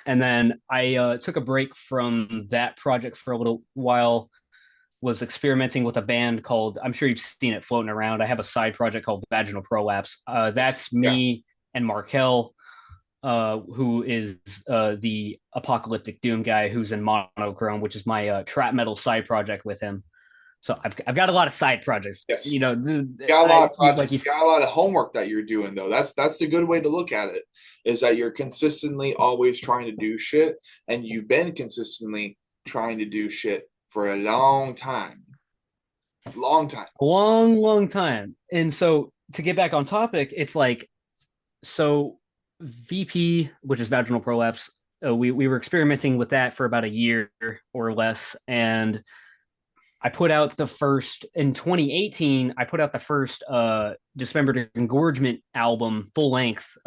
and then I took a break from that project for a little while, was experimenting with a band called, I'm sure you've seen it floating around. I have a side project called Vaginal Prolapse. That's Yeah. me and Markel, who is the Apocalyptic Doom guy who's in Monochrome, which is my trap metal side project with him. So I've got a lot of side projects. Yes. You got a lot of Like projects. you, You got a lot of homework that you're doing though. That's a good way to look at it. Is that you're consistently always trying to do shit, and you've been consistently trying to do shit for a long time. Long time. a long time. And so to get back on topic, it's like, so VP, which is vaginal prolapse, we were experimenting with that for about a year or less, and I put out the first in 2018. I put out the first dismembered engorgement album, full length,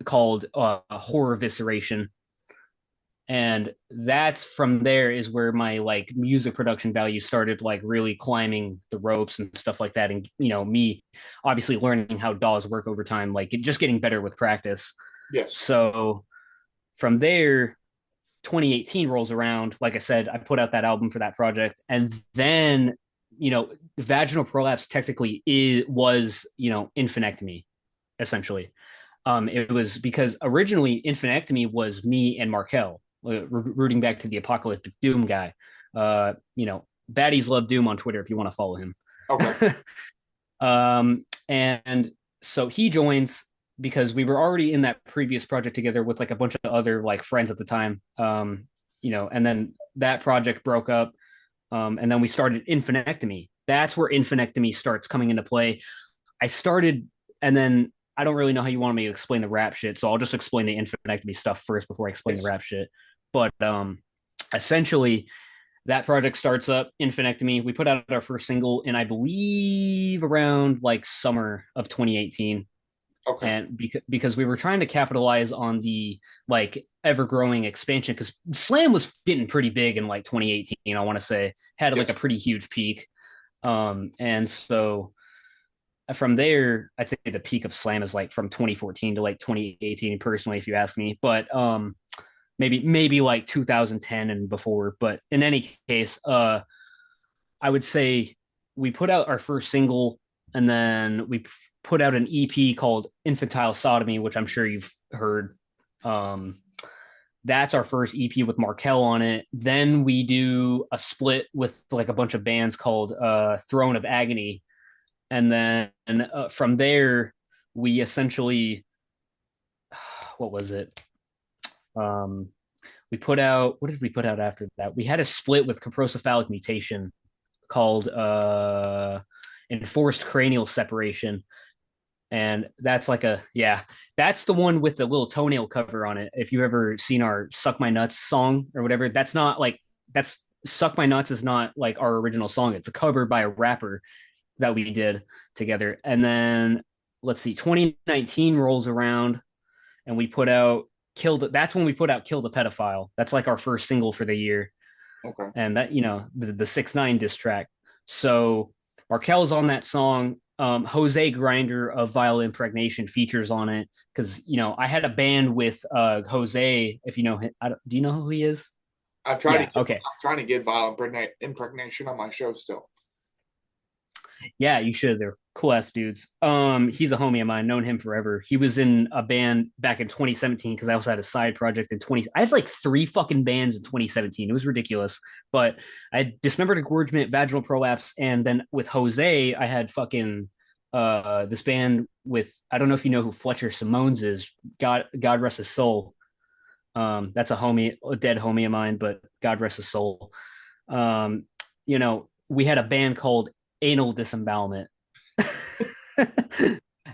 called Horror Visceration, and that's from there is where my like music production value started like really climbing the ropes and stuff like that. And me obviously learning how DAWs work over time, like just getting better with practice. Yes. So from there, 2018 rolls around. Like I said, I put out that album for that project, and then Vaginal Prolapse technically was Infantectomy, essentially. It was because originally Infantectomy was me and Markel, rooting back to the Apocalyptic Doom guy. Baddies love Doom on Twitter if you want to follow him. Okay. And so he joins because we were already in that previous project together with like a bunch of other like friends at the time. And then that project broke up. And then we started Infantectomy. That's where Infantectomy starts coming into play. I started, and then I don't really know how you want me to explain the rap shit, so I'll just explain the Infantectomy stuff first before I explain the rap shit. But essentially, that project starts up, Infantectomy. We put out our first single in, I believe, around like summer of 2018. Okay. And because we were trying to capitalize on the like ever growing expansion, because Slam was getting pretty big in like 2018, I want to say, had like Yes. a pretty huge peak. And so from there, I'd say the peak of Slam is like from 2014 to like 2018, personally, if you ask me. But maybe like 2010 and before. But in any case, I would say we put out our first single, and then put out an EP called Infantile Sodomy, which I'm sure you've heard. Um, that's our first EP with Markel on it. Then we do a split with like a bunch of bands called Throne of Agony, and then from there we essentially what was it? Um, we put out what did we put out after that? We had a split with Coprocephalic Mutation called Enforced Cranial Separation, and that's like a yeah, that's the one with the little toenail cover on it. If you've ever seen our Suck My Nuts song or whatever, that's not like that's Suck My Nuts is not like our original song. It's a cover by a rapper that we did together. And then let's see, 2019 rolls around and we put out that's when we put out Kill the Pedophile. That's like our first single for the year. Okay. And that, the 6ix9ine diss track. So Markel's on that song. Jose Grinder of Vile Impregnation features on it because I had a band with Jose. If you know him, do you know who he is? Yeah. Okay. I'm trying to get violent impregnation on my show still. Yeah, you should. They're cool ass dudes. He's a homie of mine, known him forever. He was in a band back in 2017 because I also had a side project in 20. I had like 3 fucking bands in 2017. It was ridiculous. But I had Dismembered Engorgement, Vaginal Prolapse, and then with Jose, I had fucking this band with I don't know if you know who Fletcher Simones is. God rest his soul. That's a dead homie of mine, but God rest his soul. Um, we had a band called Anal Disembowelment.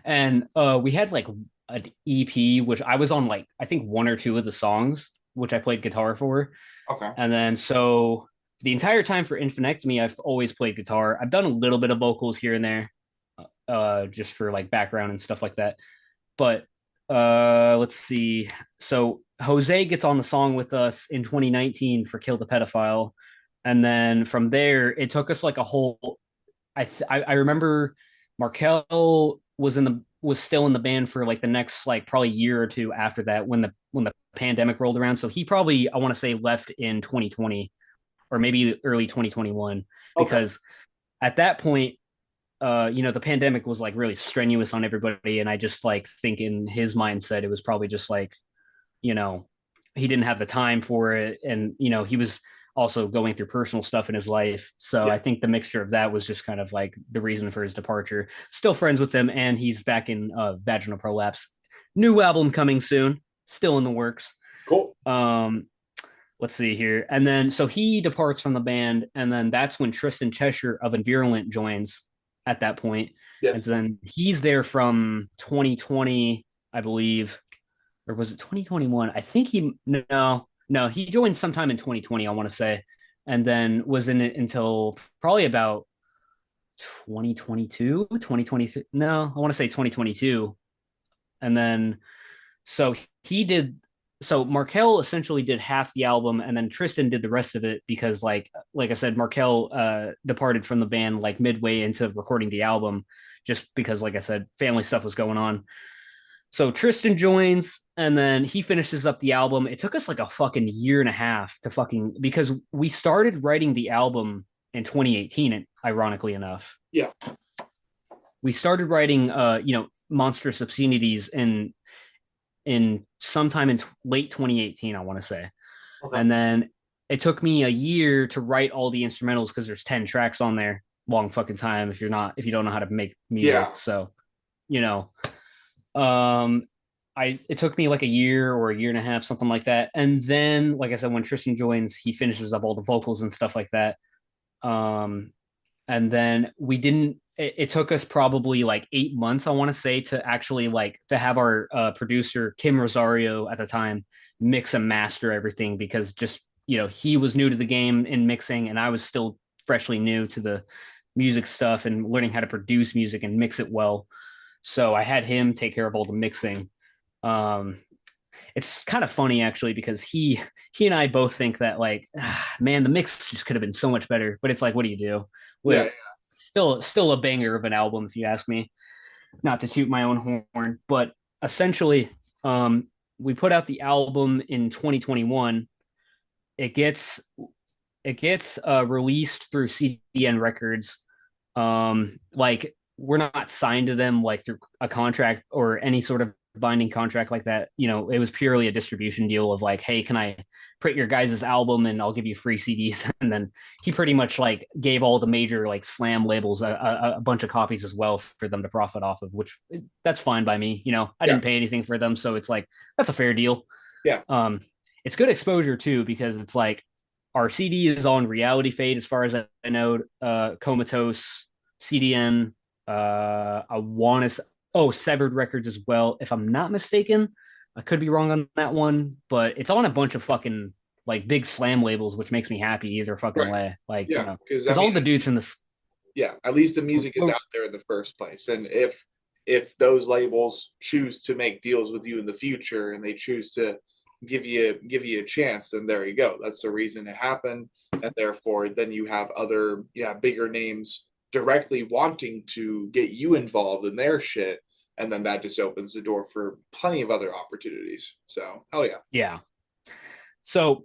And we had like an EP, which I was on like I think 1 or 2 of the songs, which I played guitar for. Okay. And then so the entire time for Infantectomy, I've always played guitar. I've done a little bit of vocals here and there, just for like background and stuff like that. But let's see. So Jose gets on the song with us in 2019 for Kill the Pedophile. And then from there, it took us like a whole I remember Markel was still in the band for like the next like probably year or two after that when the pandemic rolled around. So he probably I want to say left in 2020 or maybe early 2021 Okay. because at that point the pandemic was like really strenuous on everybody and I just like think in his mindset it was probably just like you know, he didn't have the time for it. And, he was also going through personal stuff in his life. So Yeah. I think the mixture of that was just kind of like the reason for his departure. Still friends with him, and he's back in Vaginal Prolapse. New album coming soon, still in the works. Cool. Let's see here. And then so he departs from the band, and then that's when Tristan Cheshire of Invirulent joins at that point. Yes. And then he's there from 2020, I believe, or was it 2021? I think no, he joined sometime in 2020, I want to say, and then was in it until probably about 2022, 2023. No, I want to say 2022. And then so he did so Markel essentially did half the album and then Tristan did the rest of it because like I said, Markel departed from the band like midway into recording the album just because like I said, family stuff was going on. So Tristan joins and then he finishes up the album. It took us like a fucking year and a half to fucking because we started writing the album in 2018, ironically enough. Yeah. We started writing Monstrous Obscenities in sometime in late 2018, I want to say. Okay. And then it took me a year to write all the instrumentals because there's 10 tracks on there. Long fucking time if you don't know how to make music. Yeah. So, you know, um, it took me like a year or a year and a half, something like that. And then, like I said, when Tristan joins, he finishes up all the vocals and stuff like that. Um, and then it took us probably like 8 months, I want to say, to actually like to have our producer Kim Rosario at the time mix and master everything because just he was new to the game in mixing and I was still freshly new to the music stuff and learning how to produce music and mix it well. So I had him take care of all the mixing. um it's kind of funny actually because he and I both think that like man, the mix just could have been so much better, but it's like what do you do? Yeah. Well, still a banger of an album if you ask me, not to toot my own horn, but essentially we put out the album in 2021. It gets released through CDN Records like we're not signed to them like through a contract or any sort of binding contract like that. You know, it was purely a distribution deal of like, hey, can I print your guys' album and I'll give you free CDs? And then he pretty much like gave all the major like slam labels a bunch of copies as well for them to profit off of, which that's fine by me. You know, I Yeah. didn't pay anything for them, so it's like that's a fair deal. Yeah. Um, it's good exposure too because it's like our CD is on Reality Fade as far as I know, Comatose, CDN. I want to Severed Records as well, if I'm not mistaken. I could be wrong on that one, but it's on a bunch of fucking like big slam labels, which makes me happy either fucking Right. way. Like, you Yeah. know, Because I because mean, all the dudes from this. yeah, at least the music is out there in the first place. And if those labels choose to make deals with you in the future and they choose to give you a chance, then there you go. That's the reason it happened. And therefore then you have other, yeah, bigger names directly wanting to get you involved in their shit. And then that just opens the door for plenty of other opportunities. So hell yeah. Yeah. So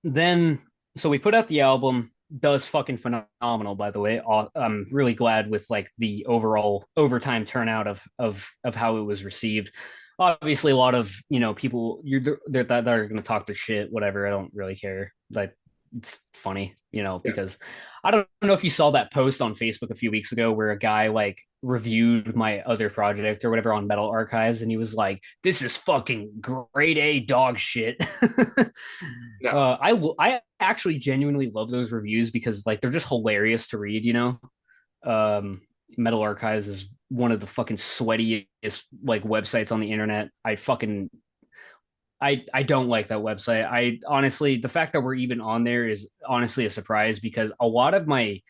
then, so we put out the album. Does fucking phenomenal, by the way. I'm really glad with like the overall overtime turnout of how it was received. Obviously, a lot of people that are going to talk their shit, whatever. I don't really care. Like it's funny, Yeah. because I don't know if you saw that post on Facebook a few weeks ago where a guy like reviewed my other project or whatever on Metal Archives, and he was like, "This is fucking grade A dog shit." No. I actually genuinely love those reviews because like they're just hilarious to read. Um, Metal Archives is one of the fucking sweatiest like websites on the internet. I don't like that website. I honestly, the fact that we're even on there is honestly a surprise because a lot of my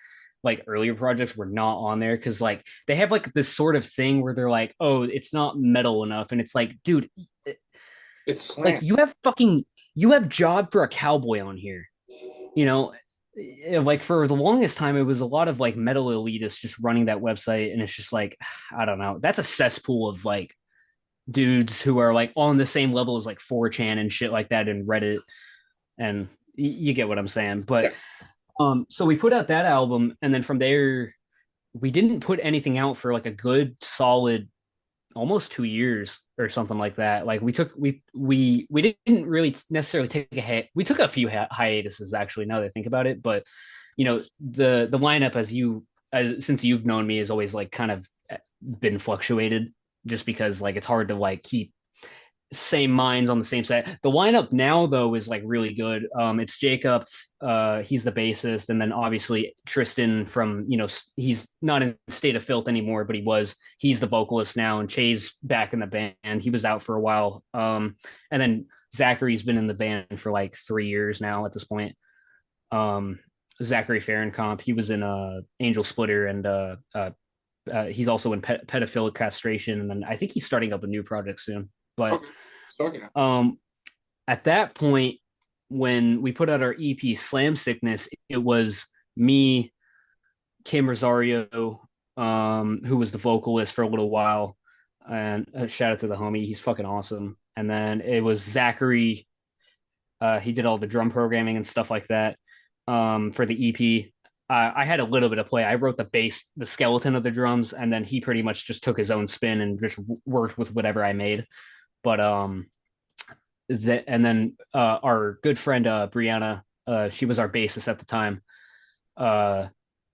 like earlier projects were not on there because like they have like this sort of thing where they're like, oh, it's not metal enough, and it's like, dude, It's like slam. you have Job for a Cowboy on here, you know. Like for the longest time it was a lot of like metal elitists just running that website, and it's just like I don't know, that's a cesspool of like dudes who are like on the same level as like 4chan and shit like that and Reddit, and you get what I'm saying. But Yeah. so we put out that album, and then from there we didn't put anything out for like a good solid almost 2 years or something like that. Like we didn't really necessarily take a hit. We took a few hiatuses actually. Now that I think about it, but the lineup since you've known me has always like kind of been fluctuated just because like it's hard to like keep same minds on the same set. The lineup now though is like really good. It's Jacob, he's the bassist, and then obviously Tristan from he's not in State of Filth anymore, but he's the vocalist now, and Che's back in the band. He was out for a while. And then Zachary's been in the band for like 3 years now at this point. Um, Zachary Farrenkamp, he was in Angel Splitter, and he's also in Pedophilic Castration, and then I think he's starting up a new project soon. But Okay. So yeah. um, at that point, when we put out our EP Slam Sickness, it was me, Kim Rosario, who was the vocalist for a little while, and shout out to the homie, he's fucking awesome. And then it was Zachary. He did all the drum programming and stuff like that for the EP. I had a little bit of play. I wrote the bass, the skeleton of the drums, and then he pretty much just took his own spin and just worked with whatever I made. But and then our good friend Brianna, she was our bassist at the time, uh,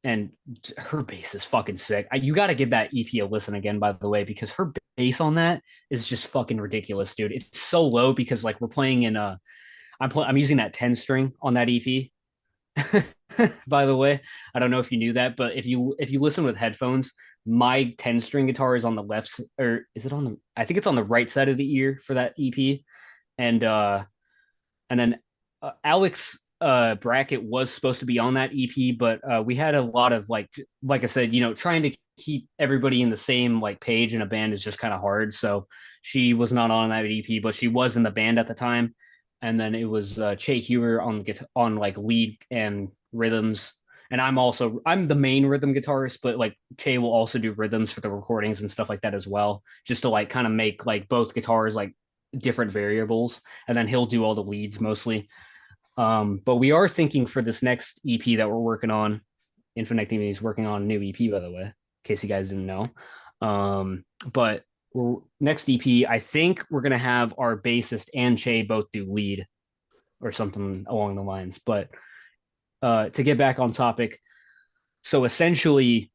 and her bass is fucking sick. You got to give that EP a listen again, by the way, because her bass on that is just fucking ridiculous, dude. It's so low because like we're playing in I'm using that 10 string on that EP. By the way, I don't know if you knew that, but if you listen with headphones, my 10 string guitar is on the left, or is it on the? I think it's on the right side of the ear for that EP, and then Alex Brackett was supposed to be on that EP, but we had a lot of like I said, trying to keep everybody in the same like page in a band is just kind of hard. So she was not on that EP, but she was in the band at the time. And then it was Che Hewer on like lead and rhythms. And I'm the main rhythm guitarist, but like Che will also do rhythms for the recordings and stuff like that as well, just to like kind of make like both guitars like different variables, and then he'll do all the leads mostly. But we are thinking for this next EP that we're working on, Infantectomy is working on a new EP, by the way. case you guys didn't know. But next EP, I think we're gonna have our bassist and Che both do lead or something along the lines. But to get back on topic, so essentially,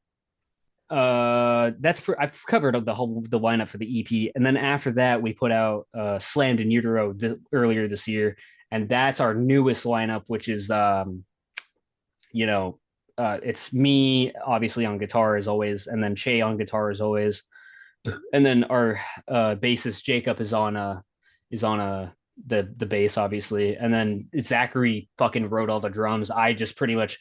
I've covered the lineup for the EP, and then after that we put out Slammed in Utero earlier this year, and that's our newest lineup, which is you know it's me obviously on guitar as always, and then Che on guitar as always, and then our bassist Jacob is on the bass obviously, and then Zachary fucking wrote all the drums. I just pretty much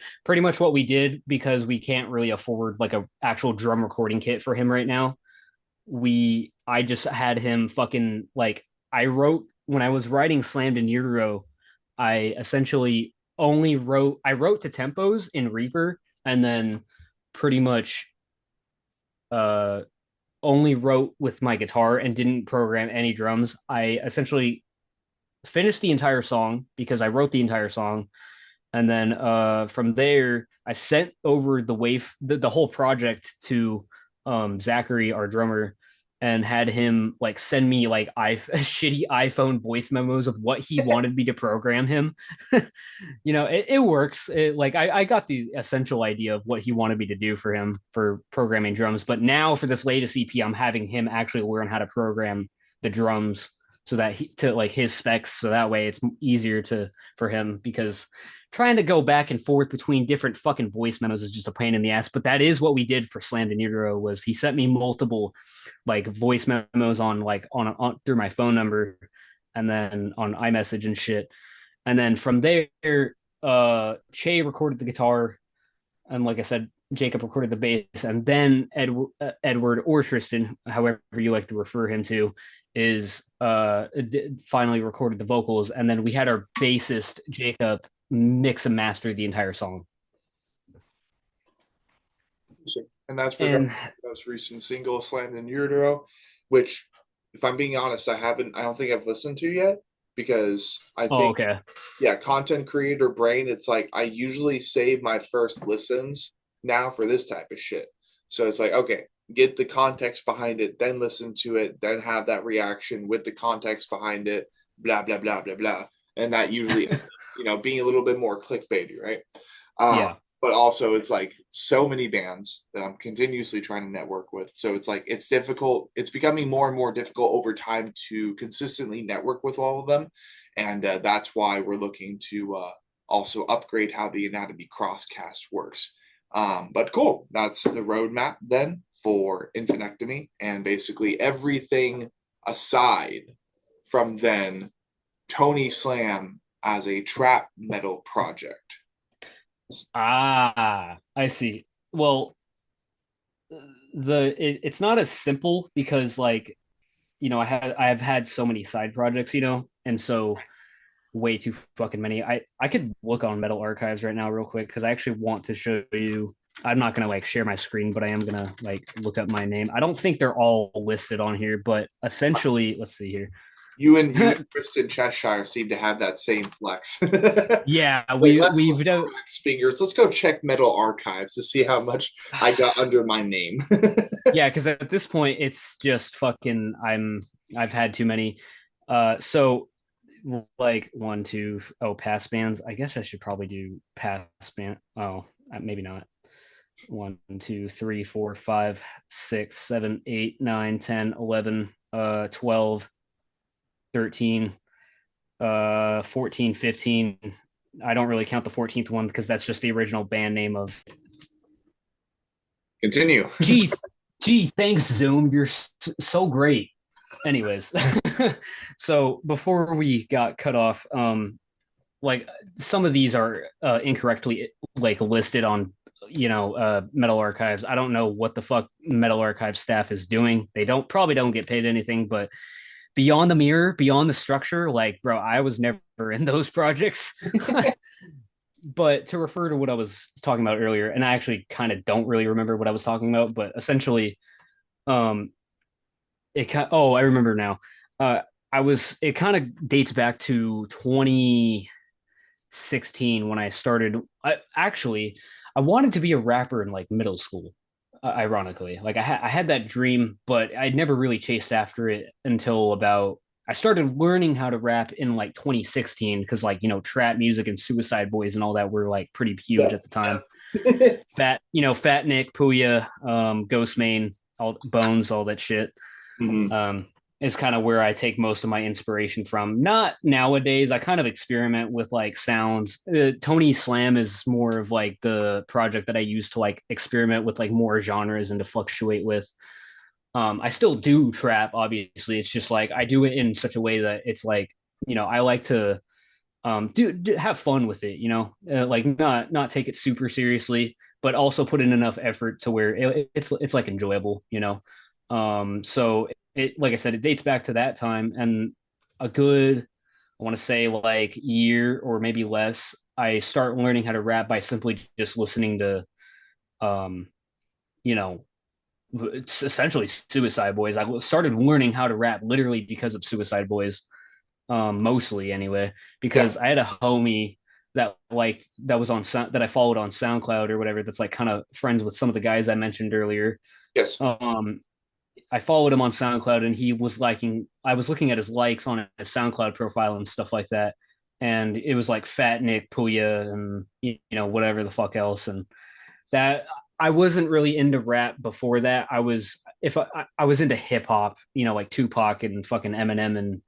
what we did, because we can't really afford like a actual drum recording kit for him right now. I just had him fucking like, I wrote when I was writing Slammed in Utero, I essentially I wrote to tempos in Reaper, and then pretty much uh only wrote with my guitar and didn't program any drums. I essentially finished the entire song because I wrote the entire song, and then from there I sent over the whole project to Zachary, our drummer, and had him like send me like shitty iPhone voice memos of what he wanted me to program him. It works. I got the essential idea of what he wanted me to do for him for programming drums, but now for this latest EP, I'm having him actually learn how to program the drums so that he to like his specs, so that way it's easier to for him, because trying to go back and forth between different fucking voice memos is just a pain in the ass. But that is what we did for Slammed in Utero, was he sent me multiple like voice memos on like on through my phone number, and then on iMessage and shit. And then from there, Che recorded the guitar, and like I said, Jacob recorded the bass, and then Edward or Tristan, however you like to refer him to, is finally recorded the vocals, and then we had our bassist Jacob mix and master the entire song. And that's for the And most recent single, Slammed in Utero, which, if I'm being honest, I don't think I've listened to yet, because I oh, think, okay, yeah, content creator brain, it's like I usually save my first listens now for this type of shit. So it's like, okay, get the context behind it, then listen to it, then have that reaction with the context behind it, blah, blah, blah, blah, blah. And that usually, being a little bit more clickbaity, right? Um, yeah. but also it's like so many bands that I'm continuously trying to network with. So it's like it's difficult. It's becoming more and more difficult over time to consistently network with all of them, and that's why we're looking to also upgrade how the Anatomy Crosscast works. But cool, that's the roadmap then for Infantectomy, and basically everything aside from then Tony Slam as a trap metal project. I see. Well, it's not as simple because like I've had so many side projects, and so way too fucking many. I could look on Metal Archives right now real quick because I actually want to show you. I'm not gonna like share my screen, but I am gonna like look up my name. I don't think they're all listed on here, but essentially, let's see here. You and Kristen Cheshire seem to have that same flex. Yeah, Like, we let's we've done. cross fingers. Let's go check Metal Archives to see how much I got under my name. Yeah, because at this point it's just fucking I've had too many. So like one, two, oh, past bands. I guess I should probably do past band. Oh, maybe not. 1, 2, 3, 4, 5, 6, 7, 8, 9, 10, 11, 12, 13, 14, 15. I don't really count the 14th one because that's just the original band name of. Continue. Gee, gee, thanks, Zoom. You're so great. Anyways, so before we got cut off, like some of these are incorrectly like listed on Metal Archives. I don't know what the fuck Metal Archives staff is doing. They don't get paid anything, but beyond the mirror, beyond the structure, like bro, I was never in those projects. But to refer to what I was talking about earlier, and I actually kind of don't really remember what I was talking about, but essentially, um, oh, I remember now. Uh, it kind of dates back to 2016 when I started. I wanted to be a rapper in like middle school. ironically. Like I had that dream, but I'd never really chased after it until about I started learning how to rap in like 2016 because like trap music and Suicide Boys and all that were like pretty huge Yeah. at the time. Fat Nick, Puya, Ghost Main, all Bones, all that shit. Mhm. Um, is kind of where I take most of my inspiration from. Not nowadays. I kind of experiment with like sounds. Tony Slam is more of like the project that I use to like experiment with like more genres and to fluctuate with. I still do trap, obviously. It's just like I do it in such a way that it's like, I like to do have fun with it, like not take it super seriously, but also put in enough effort to where it's like enjoyable, so it like I said, it dates back to that time, and a good, I want to say like year or maybe less, I start learning how to rap by simply just listening to um you know it's essentially Suicide Boys. I started learning how to rap literally because of Suicide Boys, mostly anyway, Yeah. because I had a homie that was on that I followed on SoundCloud or whatever. That's like kind of friends with some of the guys I mentioned earlier. Yes. Um, I followed him on SoundCloud, and he was liking. I was looking at his likes on his SoundCloud profile and stuff like that, and it was like Fat Nick, Puya, and whatever the fuck else, and that I wasn't really into rap before that. I was if I was into hip hop, like Tupac and fucking Eminem and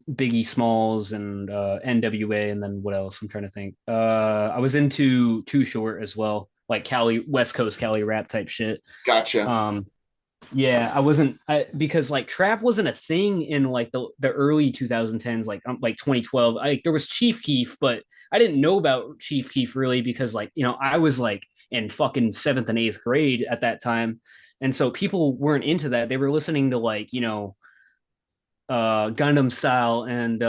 Biggie Smalls and NWA, and then what else? I'm trying to think. I was into Too Short as well, like Cali West Coast Cali rap type shit. Gotcha. Um, yeah, I wasn't because like trap wasn't a thing in like the early 2010s, like 2012. There was Chief Keef, but I didn't know about Chief Keef really because like I was like in fucking seventh and eighth grade at that time, and so people weren't into that. They were listening to like Gundam Style and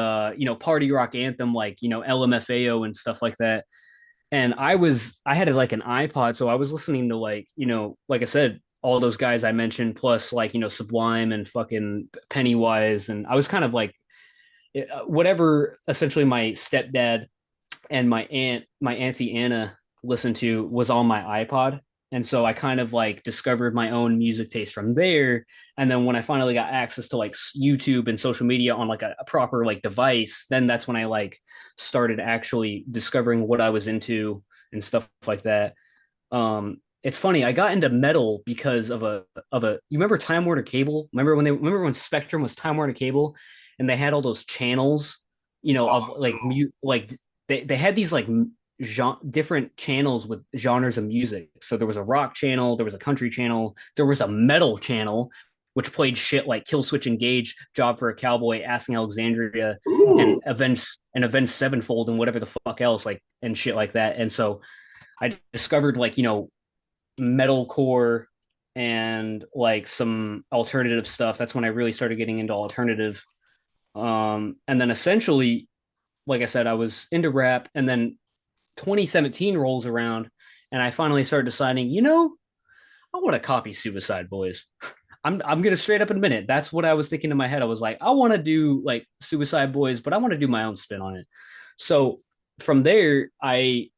party rock anthem like LMFAO and stuff like that. And I had like an iPod, so I was listening to like like I said, all those guys I mentioned, plus like Sublime and fucking Pennywise, and I was kind of like whatever essentially my stepdad and my auntie Anna listened to was on my iPod. And so I kind of like discovered my own music taste from there. And then when I finally got access to like YouTube and social media on like a proper like device, then that's when I like started actually discovering what I was into and stuff like that. It's funny, I got into metal because of a you remember Time Warner Cable? Remember when Spectrum was Time Warner Cable and they had all those channels, of Oh like like they had these like different channels with genres of music. So there was a rock channel, there was a country channel, there was a metal channel, which played shit like Kill Switch Engage, Job for a Cowboy, Asking Alexandria, no. Ooh. and Avenged Sevenfold, and whatever the fuck else, like and shit like that. And so I discovered like metalcore and like some alternative stuff. That's when I really started getting into alternative. And then essentially, like I said, I was into rap, and then 2017 rolls around, and I finally started deciding, I want to copy Suicide Boys. I'm gonna straight up admit it. That's what I was thinking in my head. I was like, I want to do like Suicide Boys, but I want to do my own spin on it. So from there, I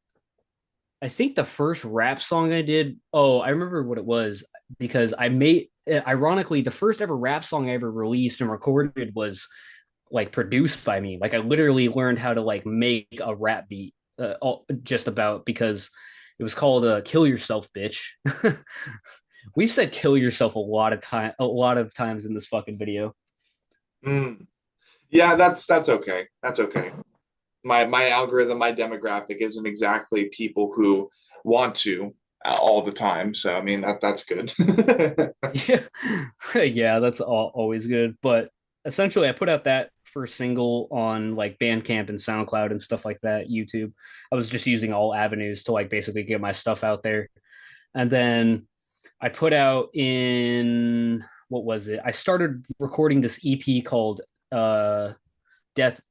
think the first rap song I did, oh, I remember what it was because I made, ironically, the first ever rap song I ever released and recorded was like produced by me. Like I literally learned how to like make a rap beat, just about because it was called "Kill Yourself, Bitch." We've said "kill yourself" a lot of times in this fucking video. Mm. Yeah, that's okay. That's okay. My algorithm, my demographic isn't exactly people who want to all the time. So I mean that's good. Yeah, yeah, that's always good. But essentially, I put out that first single on like Bandcamp and SoundCloud and stuff like that. YouTube. I was just using all avenues to like basically get my stuff out there. And then I put out in what was it? I started recording this EP called Death.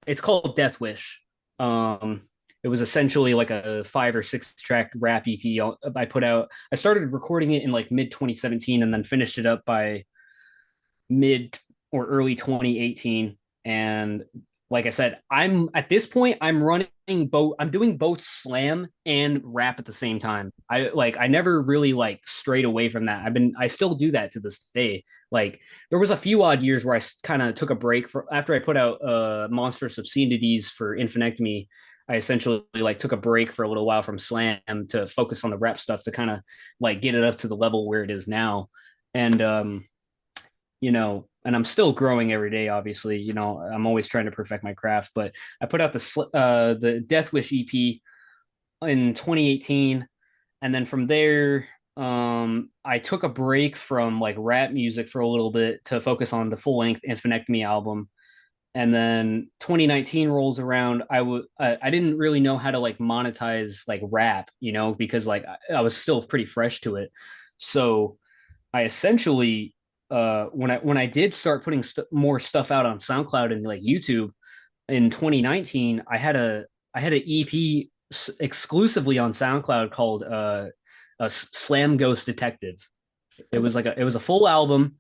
It's called Death Wish. Um, it was essentially like a 5 or 6 track rap EP I put out. I started recording it in like mid 2017 and then finished it up by mid or early 2018. And like I said, I'm at this point, I'm running both, I'm doing both slam and rap at the same time. I never really like strayed away from that. I still do that to this day. Like there was a few odd years where I kind of took a break for after I put out Monstrous Obscenities for Infantectomy. I essentially like took a break for a little while from slam to focus on the rap stuff to kind of like get it up to the level where it is now. And and I'm still growing every day. Obviously, I'm always trying to perfect my craft. But I put out the Death Wish EP in 2018, and then from there, I took a break from like rap music for a little bit to focus on the full length Infinectomy album. And then 2019 rolls around. I didn't really know how to like monetize like rap, because like I was still pretty fresh to it. So I essentially when I did start putting more stuff out on SoundCloud and like YouTube in 2019, I had an EP exclusively on SoundCloud called a Slam Ghost Detective. It was a full album,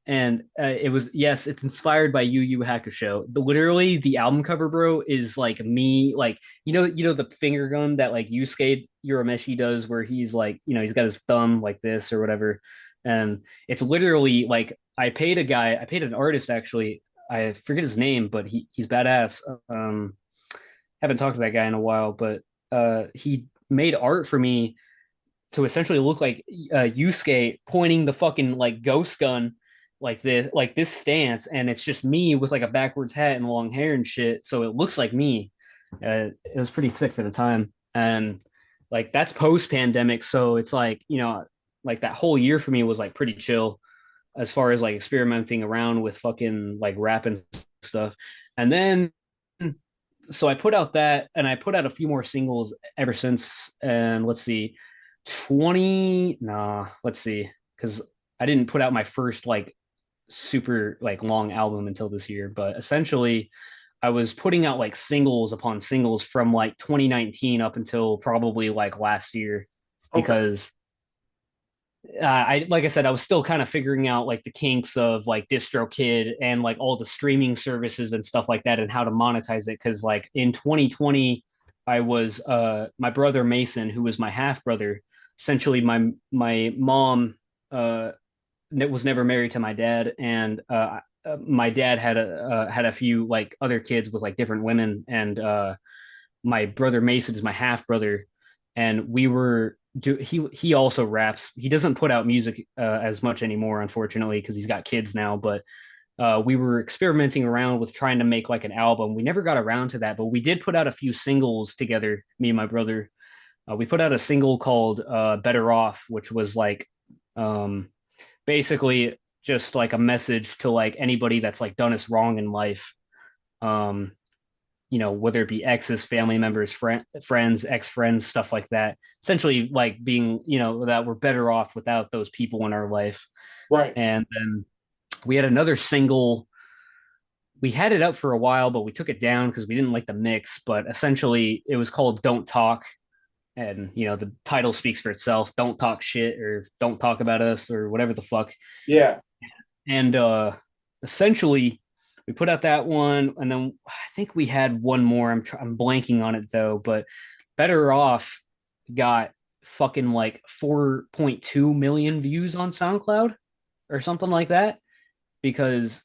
and it was, yes, it's inspired by Yu Yu Hakusho. Literally the album cover, bro, is like me, like the finger gun that like Yusuke Urameshi does, where he's like, he's got his thumb like this or whatever, and it's literally like I paid an artist actually. I forget his name, but he's badass. Haven't talked to that guy in a while, but he made art for me to essentially look like Yusuke pointing the fucking like ghost gun like this stance, and it's just me with like a backwards hat and long hair and shit, so it looks like me. It was pretty sick for the time, and like that's post pandemic, so it's like like that whole year for me was like pretty chill as far as like experimenting around with fucking like rap and stuff, and then so I put out that, and I put out a few more singles ever since. And let's see, 20, nah, let's see, because I didn't put out my first like super like long album until this year. But essentially, I was putting out like singles upon singles from like 2019 up until probably like last year, Okay. because I like I said, I was still kind of figuring out like the kinks of like DistroKid and like all the streaming services and stuff like that and how to monetize it. Cause like in 2020, I was my brother Mason, who was my half brother. Essentially, my mom was never married to my dad, and my dad had a few like other kids with like different women, and my brother Mason is my half brother, and he also raps. He doesn't put out music as much anymore, unfortunately, because he's got kids now. But we were experimenting around with trying to make like an album. We never got around to that, but we did put out a few singles together, me and my brother. We put out a single called "Better Off," which was like um, basically just like a message to like anybody that's like done us wrong in life. Um, whether it be exes, family members, friends, ex-friends, stuff like that. Essentially, like being, that we're better off without those people in our life. Right. And then we had another single. We had it up for a while, but we took it down because we didn't like the mix. But essentially, it was called "Don't Talk," and the title speaks for itself. Don't talk shit, or don't talk about us, or whatever the fuck. Yeah. And essentially, we put out that one, and then I think we had one more. I'm blanking on it though, but Better Off got fucking like 4.2 million views on SoundCloud or something like that, because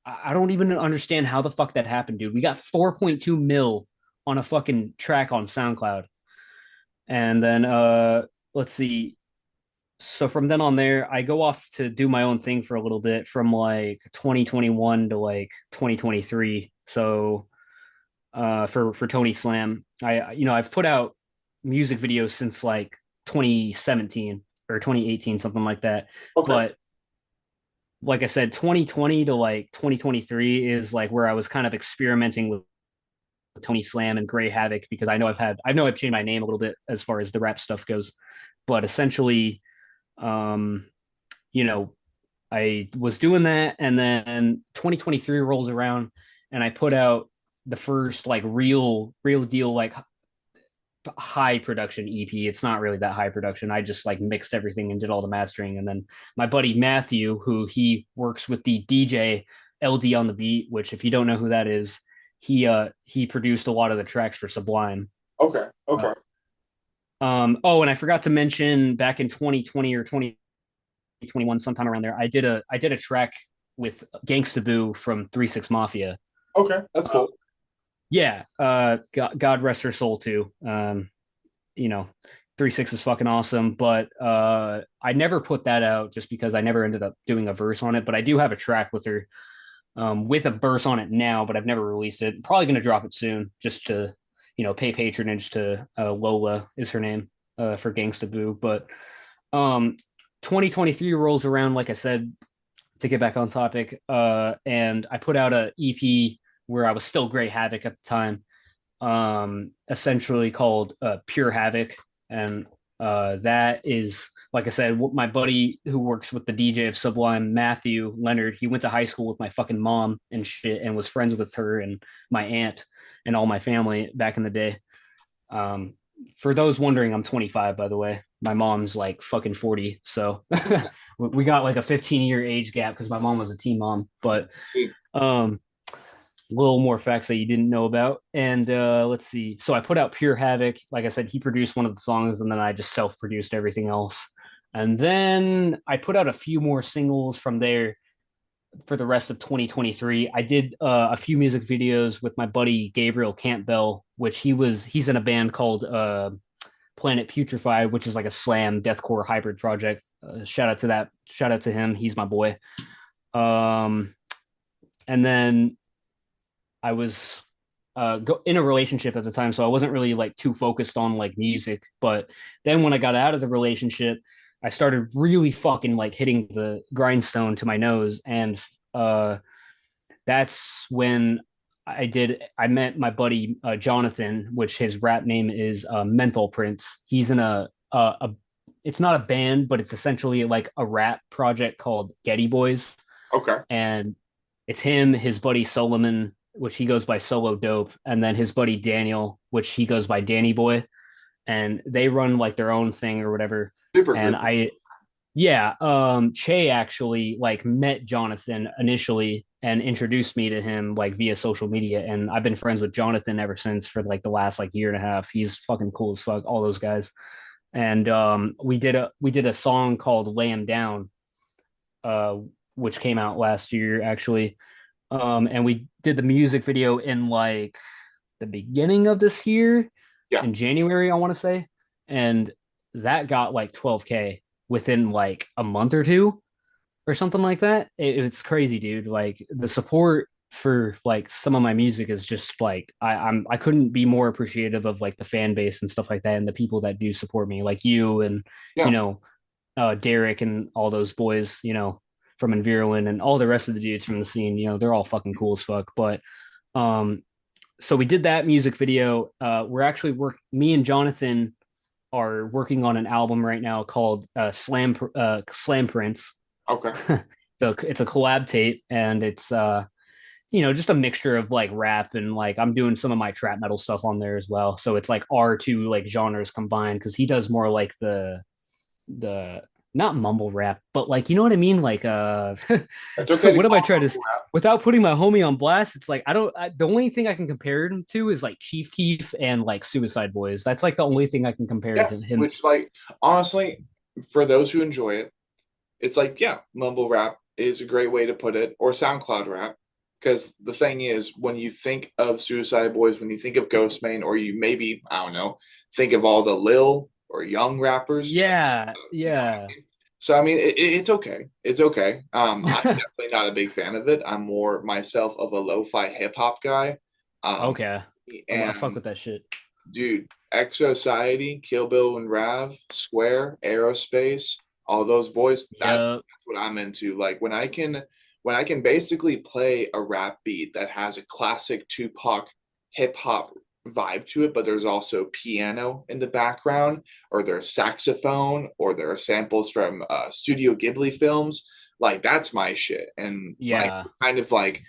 I don't even understand how the fuck that happened, dude. We got 4.2 mil on a fucking track on SoundCloud. And then let's see, so from then on there, I go off to do my own thing for a little bit from like 2021 to like 2023. So for Tony Slam, I've put out music videos since like 2017 or 2018, something like that. Okay. But like I said, 2020 to like 2023 is like where I was kind of experimenting with Tony Slam and Gray Havoc, because I know I've changed my name a little bit as far as the rap stuff goes, but essentially, um, you know, I was doing that, and then 2023 rolls around, and I put out the first like real deal like high production EP. It's not really that high production. I just like mixed everything and did all the mastering, and then my buddy Matthew, who he works with the DJ LD on the Beat, which if you don't know who that is, he produced a lot of the tracks for Sublime. Okay. Uh, Okay. oh, and I forgot to mention back in 2020 or 2021, sometime around there, I did a track with Gangsta Boo from 36 Mafia. Okay. That's Uh, cool. yeah, God rest her soul too. You know, 36 is fucking awesome, but I never put that out just because I never ended up doing a verse on it. But I do have a track with her, with a verse on it now, but I've never released it. Probably gonna drop it soon, just to pay patronage to Lola is her name, for Gangsta Boo. But um, 2023 rolls around, like I said, to get back on topic, and I put out a EP where I was still Great Havoc at the time, essentially called Pure Havoc. And that is, like I said, my buddy who works with the DJ of Sublime, Matthew Leonard, he went to high school with my fucking mom and shit and was friends with her and my aunt and all my family back in the day. Um, for those wondering, I'm 25, by the way. My mom's like fucking 40. So we got like a 15-year age gap because my mom was a teen mom. But See. um, little more facts that you didn't know about. And let's see. So I put out Pure Havoc. Like I said, he produced one of the songs, and then I just self-produced everything else. And then I put out a few more singles from there for the rest of 2023. I did a few music videos with my buddy Gabriel Campbell, which he's in a band called Planet Putrefyed, which is like a slam deathcore hybrid project. Shout out to that. Shout out to him. He's my boy. Um, and then I was in a relationship at the time, so I wasn't really like too focused on like music. But then when I got out of the relationship, I started really fucking like hitting the grindstone to my nose, and uh, that's when I met my buddy Jonathan, which his rap name is Menthol Prince. He's in a it's not a band, but it's essentially like a rap project called Getty Boys, Okay. and it's him, his buddy Solomon, which he goes by Solo Dope, and then his buddy Daniel, which he goes by Danny Boy, and they run like their own thing or whatever. Super And group. yeah, Che actually like met Jonathan initially and introduced me to him like via social media, and I've been friends with Jonathan ever since for like the last like year and a half. He's fucking cool as fuck, all those guys. And we did a song called "Lay 'Em Down," uh, which came out last year actually. And we did the music video in like the beginning of this year, Yeah. in January, I want to say. And that got like 12K within like a month or two or something like that. It's crazy, dude. Like the support for like some of my music is just like I couldn't be more appreciative of like the fan base and stuff like that, and the people that do support me, like you and you Yeah. know Derek and all those boys, from Envirolin and all the rest of the dudes from the scene. They're all fucking cool as fuck. But um, so we did that music video. We're actually me and Jonathan are working on an album right now called Slam Prince. Okay. So it's a collab tape, and it's just a mixture of like rap and like I'm doing some of my trap metal stuff on there as well. So it's like our two like genres combined because he does more like the not mumble rap, but like you know what I mean? Like It's okay to what am I call trying to it rap. without putting my homie on blast? It's like the only thing I can compare him to is like Chief Keef and like Suicide Boys. That's like the only thing I can compare Yeah. to him. Which, like, honestly, for those who enjoy it, it's like, yeah, mumble rap is a great way to put it, or SoundCloud rap. Because the thing is, when you think of Suicide Boys, when you think of Ghostman, or you maybe, I don't know, think of all the Lil or young rappers, Yeah, you know what yeah. I mean? So, I mean, it's okay. It's okay. I'm definitely not a big fan of it. I'm more myself of a lo-fi hip hop guy. Um, Okay. I fuck and with that shit. dude, Exociety, Kill Bill and Rav, Square, Aerospace, all those boys, Yep. that's what I'm into. Like when I can basically play a rap beat that has a classic Tupac hip hop vibe to it, but there's also piano in the background, or there's saxophone, or there are samples from Studio Ghibli films. Like that's my shit. And like Yeah. kind of like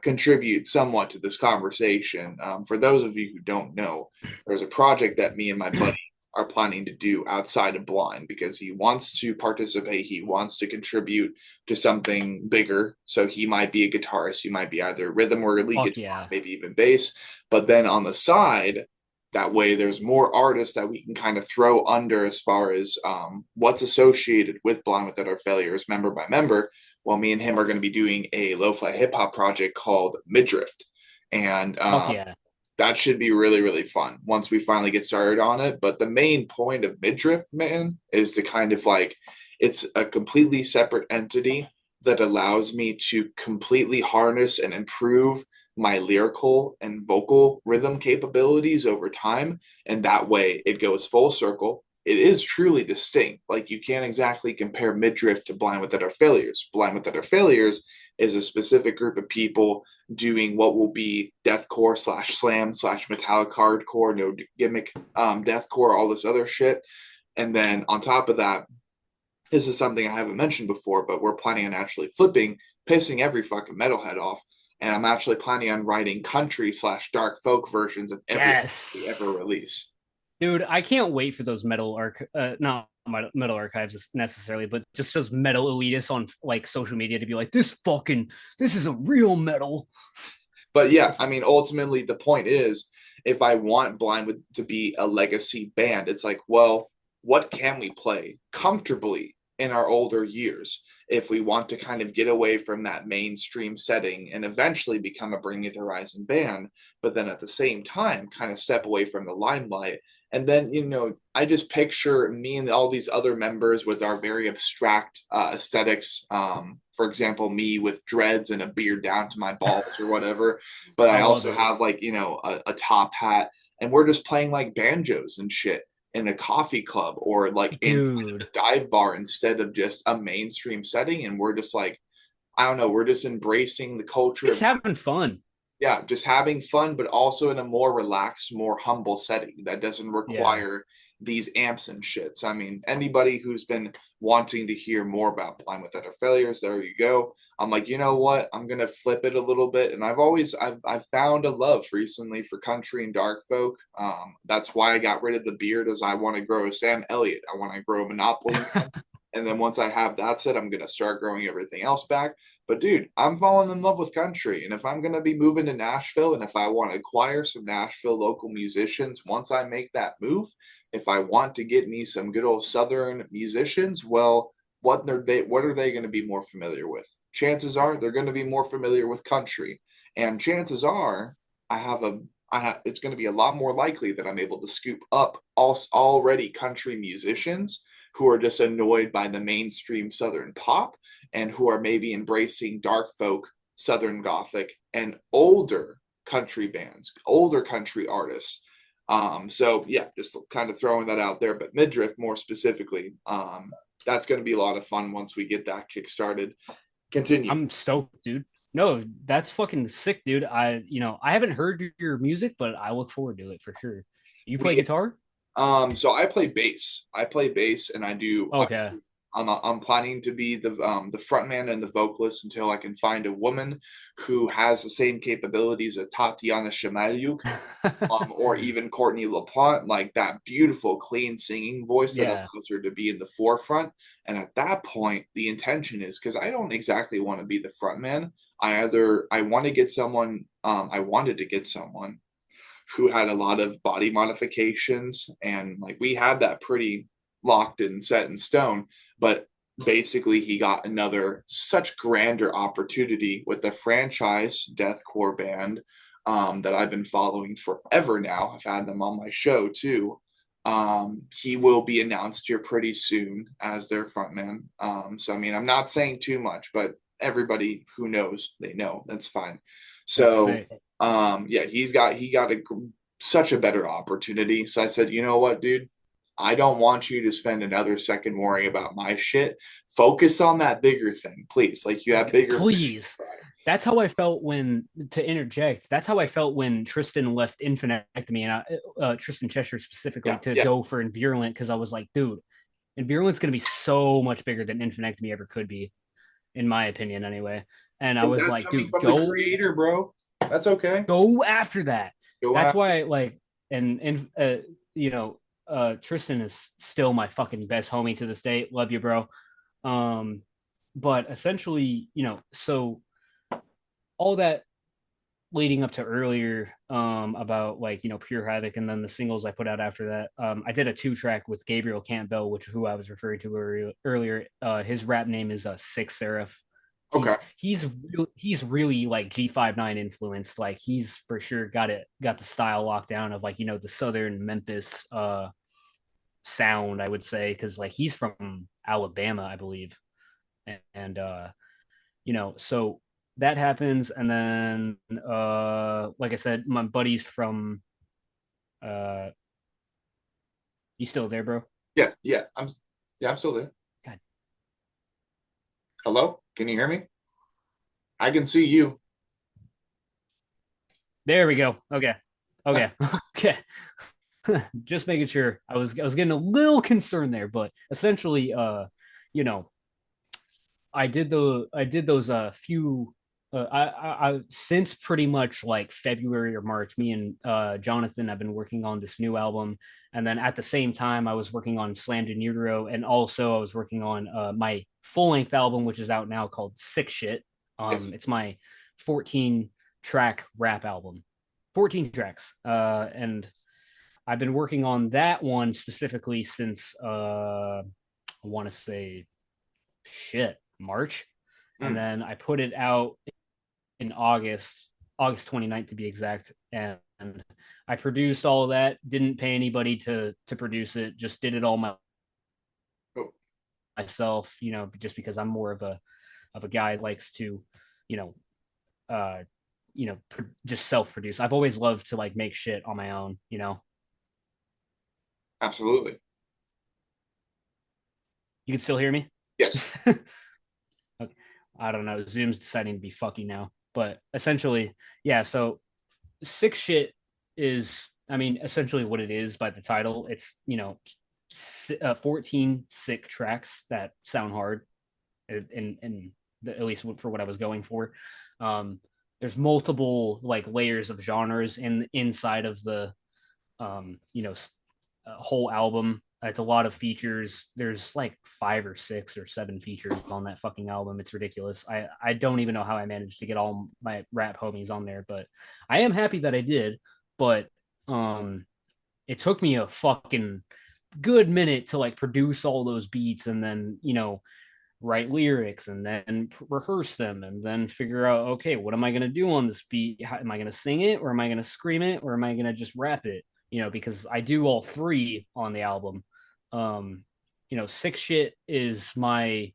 contribute somewhat to this conversation. For those of you who don't know, there's a project that me and my buddy are planning to do outside of blind because he wants to participate, he wants to contribute to something bigger. So he might be a guitarist, he might be either rhythm or lead Fuck guitar, yeah. maybe even bass. But then on the side, that way there's more artists that we can kind of throw under as far as what's associated with blind without our failures member by member. Well, me and him are going to be doing a lo-fi hip-hop project called Midriff, and Fuck yeah. that should be really really fun once we finally get started on it. But the main point of Midriff, man, is to kind of like, it's a completely separate entity that allows me to completely harness and improve my lyrical and vocal rhythm capabilities over time, and that way it goes full circle. It is truly distinct. Like, you can't exactly compare Midriff to Blind Without Our Failures. Blind Without Our Failures is a specific group of people doing what will be deathcore slash slam slash metallic hardcore, no gimmick, deathcore, all this other shit. And then on top of that, this is something I haven't mentioned before, but we're planning on actually flipping, pissing every fucking metalhead off. And I'm actually planning on writing country slash dark folk versions of every album we ever Yes. release. Dude, I can't wait for those not metal archives necessarily, but just those metal elitists on like social media to be like, this is a real metal. But yeah, I mean, ultimately, the point is, if I want Blind to be a legacy band, it's like, well, what can we play comfortably in our older years if we want to kind of get away from that mainstream setting and eventually become a Bring Me the Horizon band, but then at the same time, kind of step away from the limelight. And then, I just picture me and all these other members with our very abstract aesthetics. For example, me with dreads and a beard down to my balls or whatever. But I I love also it. have like, a top hat, and we're just playing like banjos and shit in a coffee club or like in a Dude, dive bar instead of just a mainstream setting. And we're just like, I don't know, we're just embracing the culture just of, having fun. yeah, just having fun, but also in a more relaxed, more humble setting that doesn't Yeah. require these amps and shits. I mean, anybody who's been wanting to hear more about Blind Without Our Failures, there you go. I'm like, you know what? I'm gonna flip it a little bit, and I've found a love recently for country and dark folk. That's why I got rid of the beard, as I want to grow a Sam Elliott. I want to grow a Monopoly Man. And then once I have that set, I'm gonna start growing everything else back. But dude, I'm falling in love with country. And if I'm going to be moving to Nashville and if I want to acquire some Nashville local musicians, once I make that move, if I want to get me some good old Southern musicians, well, what are they going to be more familiar with? Chances are they're going to be more familiar with country. And chances are I have a it's going to be a lot more likely that I'm able to scoop up already country musicians who are just annoyed by the mainstream Southern pop and who are maybe embracing dark folk, Southern Gothic, and older country bands, older country artists. So yeah, just kind of throwing that out there. But Midriff more specifically, that's going to be a lot of fun once we get that kick started. Continue. I'm stoked, dude. No, that's fucking sick, dude. I haven't heard your music, but I look forward to it for sure. You play We guitar? So I play bass. I play bass, and I do Okay. obviously. I'm planning to be the front man and the vocalist until I can find a woman who has the same capabilities as Tatiana Shamalyuk, or even Courtney LaPlante, like that beautiful, clean singing voice that Yeah. allows her to be in the forefront. And at that point, the intention is, because I don't exactly want to be the front man. I want to get someone. I wanted to get someone who had a lot of body modifications, and like we had that pretty locked and set in stone. But basically he got another such grander opportunity with the franchise deathcore band that I've been following forever now. I've had them on my show too. He will be announced here pretty soon as their frontman. So I mean, I'm not saying too much, but everybody who knows, they know. That's fine. That's So sick. yeah, he got such a better opportunity. So I said, you know what, dude, I don't want you to spend another second worrying about my shit. Focus on that bigger thing, please. Like, you have bigger fish Please. to fry. That's how I felt when, to interject, that's how I felt when Tristan left Infantectomy and Tristan Cheshire specifically Yeah, to yeah. go for Invirulent because I was like, dude, Invirulent's going to be so much bigger than Infantectomy ever could be, in my opinion, anyway. And I And was that's like, coming dude, from the creator, bro. That's okay. go after that. Go That's after. why, like, and you know, Tristan is still my fucking best homie to this day. Love you, bro. Um, but essentially, so all that leading up to earlier about like Pure Havoc and then the singles I put out after that. I did a 2-track with Gabriel Campbell, which who I was referring to earlier. His rap name is Six Seraph. Okay. He's really like G59 influenced. Like he's for sure got the style locked down of like the Southern Memphis sound, I would say, because like he's from Alabama, I believe. And so that happens, and then like I said, my buddies from uh you still there, bro? Yeah, yeah. I'm still there. God, Hello? Can you hear me? I can see you. there we go. Okay. Okay. Okay. Just making sure. I was getting a little concerned there, but essentially you know I did those few I since pretty much like February or March, me and Jonathan have been working on this new album, and then at the same time I was working on Slammed in Utero, and also I was working on my full length album, which is out now, called Sick Shit. Yes. It's my 14 track rap album, 14 tracks, and I've been working on that one specifically since I want to say March. And Mm. then I put it out in August 29th to be exact. And I produced all of that, didn't pay anybody to produce it, just did it all Oh, myself, just because I'm more of a guy who likes to, you know, uh, just self produce. I've always loved to like make shit on my own. absolutely. You can still hear me? Yes. Okay. I don't know. Zoom's deciding to be fucky now. But essentially, yeah, so sick shit is, I mean, essentially what it is by the title. It's 14 sick tracks that sound hard, and at least for what I was going for. um there's multiple like layers of genres inside of the whole album. It's a lot of features. There's like 5 or 6 or 7 features on that fucking album. It's ridiculous. I don't even know how I managed to get all my rap homies on there, but I am happy that I did. But um, it took me a fucking good minute to like produce all those beats, and then write lyrics, and then rehearse them, and then figure out, okay, what am I going to do on this beat? How, am I going to sing it, or am I going to scream it, or am I going to just rap it? Because I do all three on the album. Sick shit is my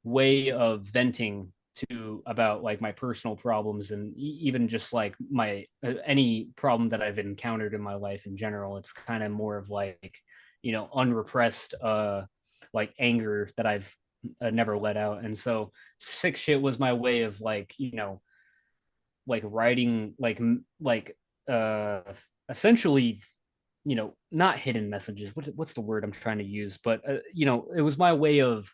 way of venting to about like my personal problems, and even just like my any problem that I've encountered in my life in general. It's kind of more of like unrepressed like anger that I've never let out. And so sick shit was my way of like like writing like uh essentially not hidden messages. What's the word I'm trying to use? But it was my way of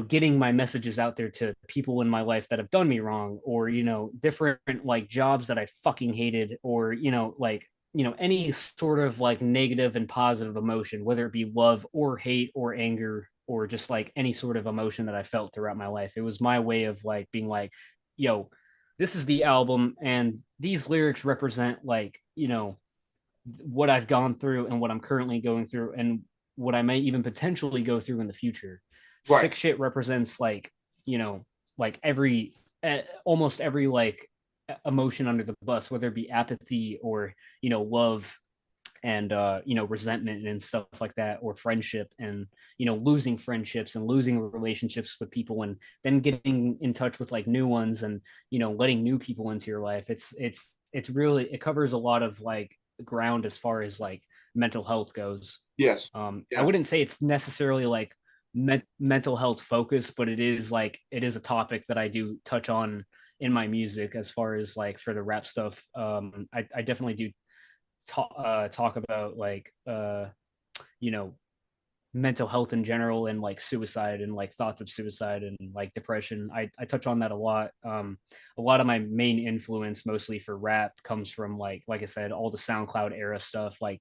getting my messages out there to people in my life that have done me wrong, or different like jobs that I fucking hated, or like any sort of like negative and positive emotion, whether it be love or hate or anger, or just like any sort of emotion that I felt throughout my life. It was my way of like being like, yo, this is the album, and these lyrics represent like what I've gone through and what I'm currently going through, and what I may even potentially go through in the future. Right. Sick shit represents like like every almost every like emotion under the bus, whether it be apathy or love, and resentment and stuff like that, or friendship, and losing friendships and losing relationships with people, and then getting in touch with like new ones, and letting new people into your life. It's really, it covers a lot of like ground as far as like mental health goes. Yes. I Yeah. wouldn't say it's necessarily like mental health focused, but it is a topic that I do touch on in my music, as far as like for the rap stuff. I definitely do talk about like you know mental health in general, and like suicide, and like thoughts of suicide, and like depression. I touch on that a lot. A lot of my main influence, mostly for rap, comes from like I said, all the SoundCloud era stuff, like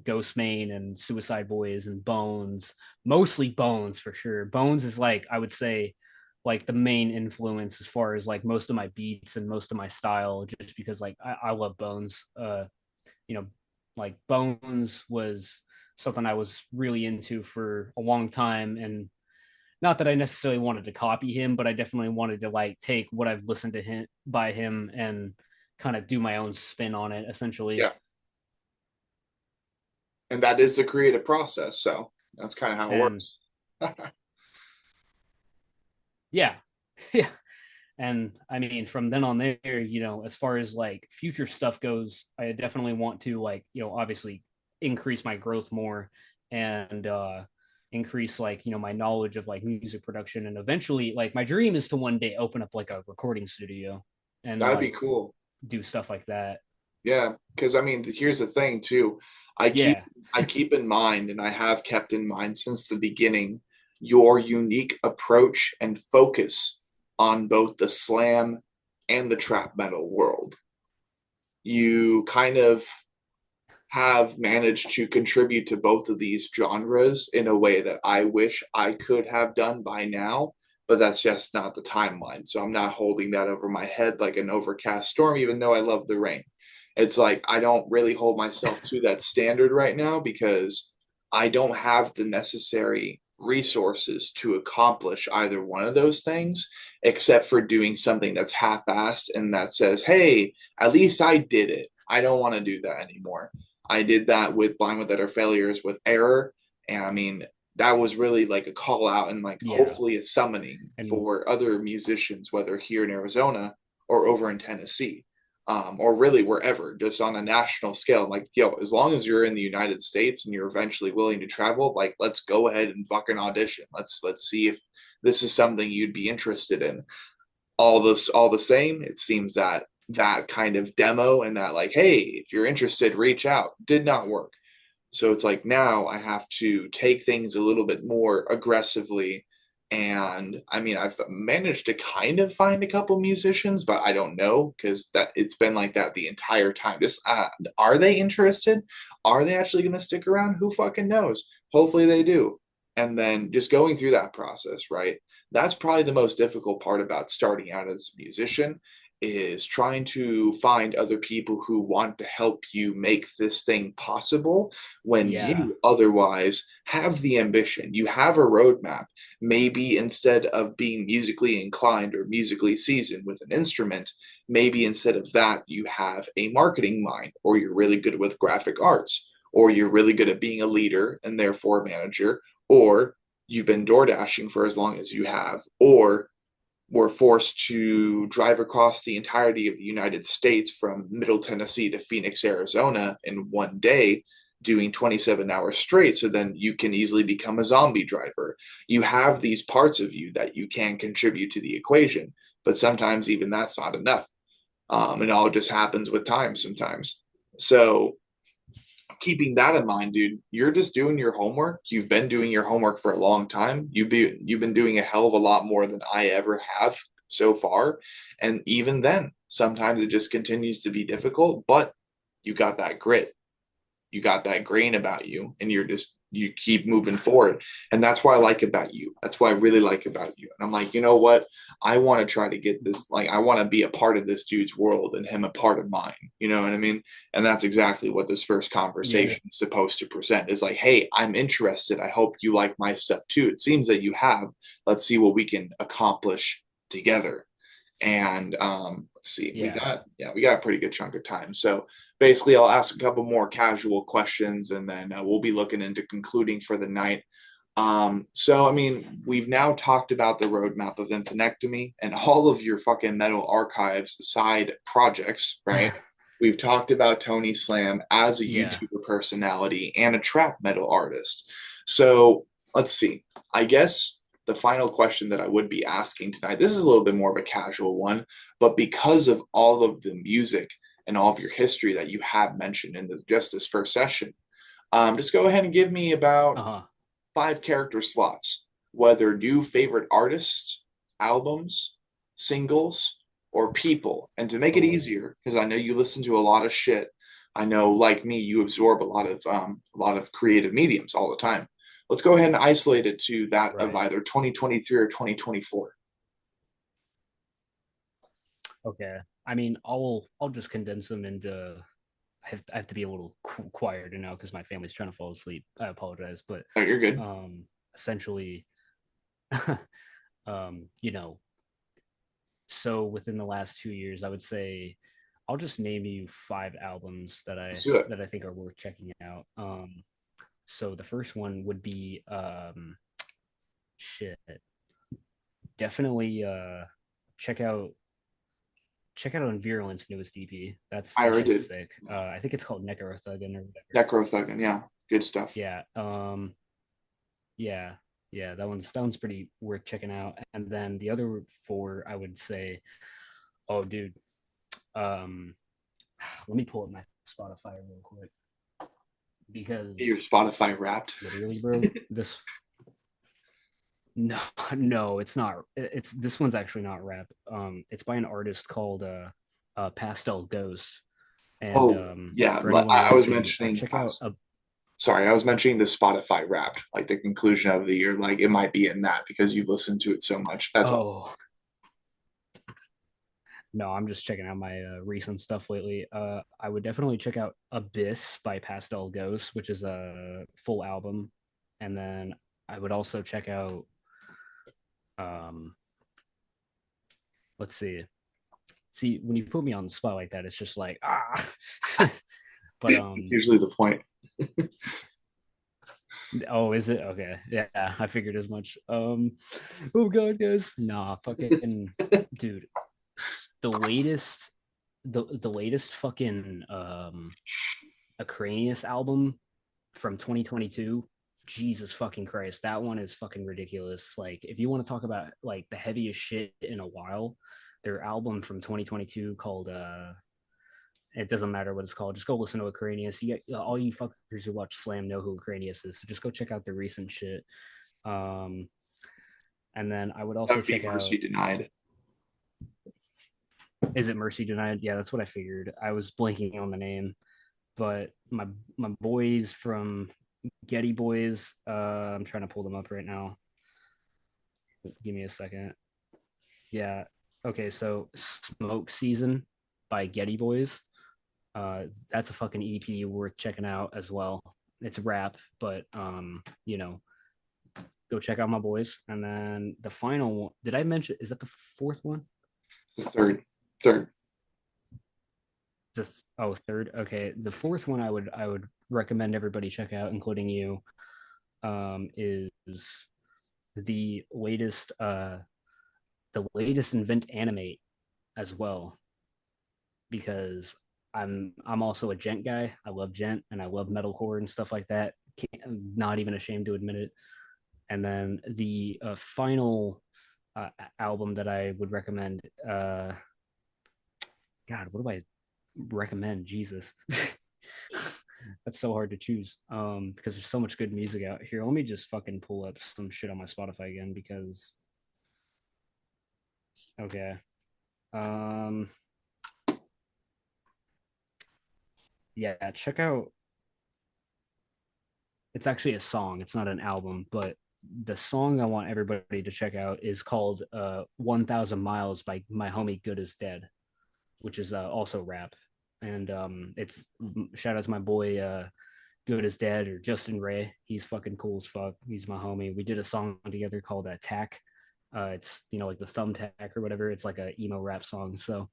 Ghost Main and Suicide Boys and Bones, mostly Bones for sure. Bones is like, I would say, like the main influence as far as like most of my beats and most of my style, just because like I love Bones. You know, like Bones was something I was really into for a long time. And not that I necessarily wanted to copy him, but I definitely wanted to like take what I've listened to him by him and kind of do my own spin on it, essentially. Yeah. And that is the creative process. So that's kind of how it And works. yeah, yeah. And I mean, from then on there, as far as like future stuff goes, I definitely want to like, obviously increase my growth more and increase like, my knowledge of like music production. And eventually, like, my dream is to one day open up like a recording studio and That'd be like cool. do stuff like that. Yeah, because I mean, here's the thing too. I keep Yeah. I keep in mind, and I have kept in mind since the beginning, your unique approach and focus on both the slam and the trap metal world. You kind of have managed to contribute to both of these genres in a way that I wish I could have done by now, but that's just not the timeline. So I'm not holding that over my head like an overcast storm, even though I love the rain. It's like I don't really hold myself to that standard right now because I don't have the necessary resources to accomplish either one of those things, except for doing something that's half assed and that says, hey, at least I did it. I don't want to do that anymore. I did that with Blind Without Our Failures with Error. And I mean, that was really like a call out and like Yeah. hopefully a summoning And for other musicians, whether here in Arizona or over in Tennessee, or really wherever, just on a national scale. Like, yo, as long as you're in the United States and you're eventually willing to travel, like, let's go ahead and fucking audition. Let's see if this is something you'd be interested in. All the same, it seems that that kind of demo and that like, hey, if you're interested, reach out, did not work. So it's like now I have to take things a little bit more aggressively. And I mean, I've managed to kind of find a couple musicians, but I don't know because that it's been like that the entire time. Just are they interested? Are they actually going to stick around? Who fucking knows? Hopefully they do. And then just going through that process, right? That's probably the most difficult part about starting out as a musician is trying to find other people who want to help you make this thing possible when yeah. you otherwise have the ambition, you have a roadmap. Maybe instead of being musically inclined or musically seasoned with an instrument, maybe instead of that, you have a marketing mind, or you're really good with graphic arts, or you're really good at being a leader and therefore a manager, or you've been door dashing for as long as you have, or were forced to drive across the entirety of the United States from Middle Tennessee to Phoenix, Arizona in one day, doing 27 hours straight. So then you can easily become a zombie driver. You have these parts of you that you can contribute to the equation, but sometimes even that's not enough. It all just happens with time sometimes. So keeping that in mind, dude, you're just doing your homework. You've been doing your homework for a long time. You've been doing a hell of a lot more than I ever have so far. And even then, sometimes it just continues to be difficult, but you got that grit, you got that grain about you, and you keep moving forward. And that's what I like about you. That's what I really like about you. And I'm like, you know what? I want to try to get this, like, I want to be a part of this dude's world and him a part of mine. You know what I mean? And that's exactly what this first Yeah. conversation is supposed to present is like, hey, I'm interested. I hope you like my stuff too. It seems that you have. Let's see what we can accomplish together. And let's see, Yeah. we got a pretty good chunk of time. So basically, I'll ask a couple more casual questions, and then we'll be looking into concluding for the night. So I mean, we've now talked about the roadmap of Infantectomy and all of your fucking Metal Archives side projects, right? We've talked about Tony Slam as a Yeah. YouTuber personality and a trap metal artist. So let's see. I guess the final question that I would be asking tonight, this is a little bit more of a casual one, but because of all of the music and all of your history that you have mentioned in just this first session, just go ahead and give me about Uh-huh. 5 character slots, whether new favorite artists, albums, singles, or people. And to make it Oh. easier, because I know you listen to a lot of shit, I know, like me, you absorb a lot of creative mediums all the time. Let's go ahead and isolate it to that of Right. either 2023 or 2024. Okay. I mean, I'll just condense them into. I have to be a little quieter now because my family's trying to fall asleep. I apologize, but Oh, you're good. essentially, you know, so within the last 2 years, I would say I'll just name you five albums Let's do it. that I think are worth checking out. So the first one would be shit. Definitely check out on Virulent's newest EP. I That already shit's did. sick. I think it's called Necrothuggin or whatever. Necrothuggin, yeah, good stuff. Yeah. Yeah. Yeah, that one's pretty worth checking out. And then the other four, I would say, oh dude, um, let me pull up my Spotify real quick Get because your Spotify Wrapped. literally, bro, this no, no, it's not. It's this one's actually not rap. It's by an artist called Pastel Ghost. And Oh, yeah, for anyone I was watching, mentioning check out a. sorry, I was mentioning the Spotify Wrapped, like the conclusion of the year. Like it might be in that because you listen to it so much. That's all. Oh no, I'm just checking out my recent stuff lately. I would definitely check out Abyss by Pastel Ghost, which is a full album, and then I would also check out. Um, let's see. See, when you put me on the spot like that, it's just like ah. But It's usually the point. oh, is it okay? Yeah, I figured as much. Oh god, guys, nah, fucking dude, the latest, the latest fucking Acranius album from 2022. Jesus fucking Christ, that one is fucking ridiculous. Like, if you want to talk about like the heaviest shit in a while, their album from 2022 called it doesn't matter what it's called. Just go listen to Acranius. You get all you fuckers who watch Slam know who Acranius is. So just go check out the recent shit. Um, and then I would That also would be check Mercy out. Denied. Is it Mercy Denied? Yeah, that's what I figured. I was blanking on the name, but my boys from Getty Boys. I'm trying to pull them up right now. Give me a second. Yeah. Okay. So Smoke Season by Getty Boys. That's a fucking EP worth checking out as well. It's rap, but go check out my boys. And then the final one, did I mention? Is that the fourth one? The third. Just third. Okay, the fourth one I would recommend everybody check out, including you. Is the latest Invent Animate as well, because I'm also a gent guy. I love gent and I love metalcore and stuff like that. I'm not even ashamed to admit it. And then the final album that I would recommend. God, what do I recommend? Jesus, that's so hard to choose. Because there's so much good music out here. Let me just fucking pull up some shit on my Spotify again because okay. Um, yeah, check out. It's actually a song. It's not an album, but the song I want everybody to check out is called 1000 Miles by my homie Good Is Dead, which is also rap. And it's shout out to my boy Good As Dead or Justin Ray. He's fucking cool as fuck. He's my homie. We did a song together called Tack. It's like the thumbtack or whatever. It's like a emo rap song. So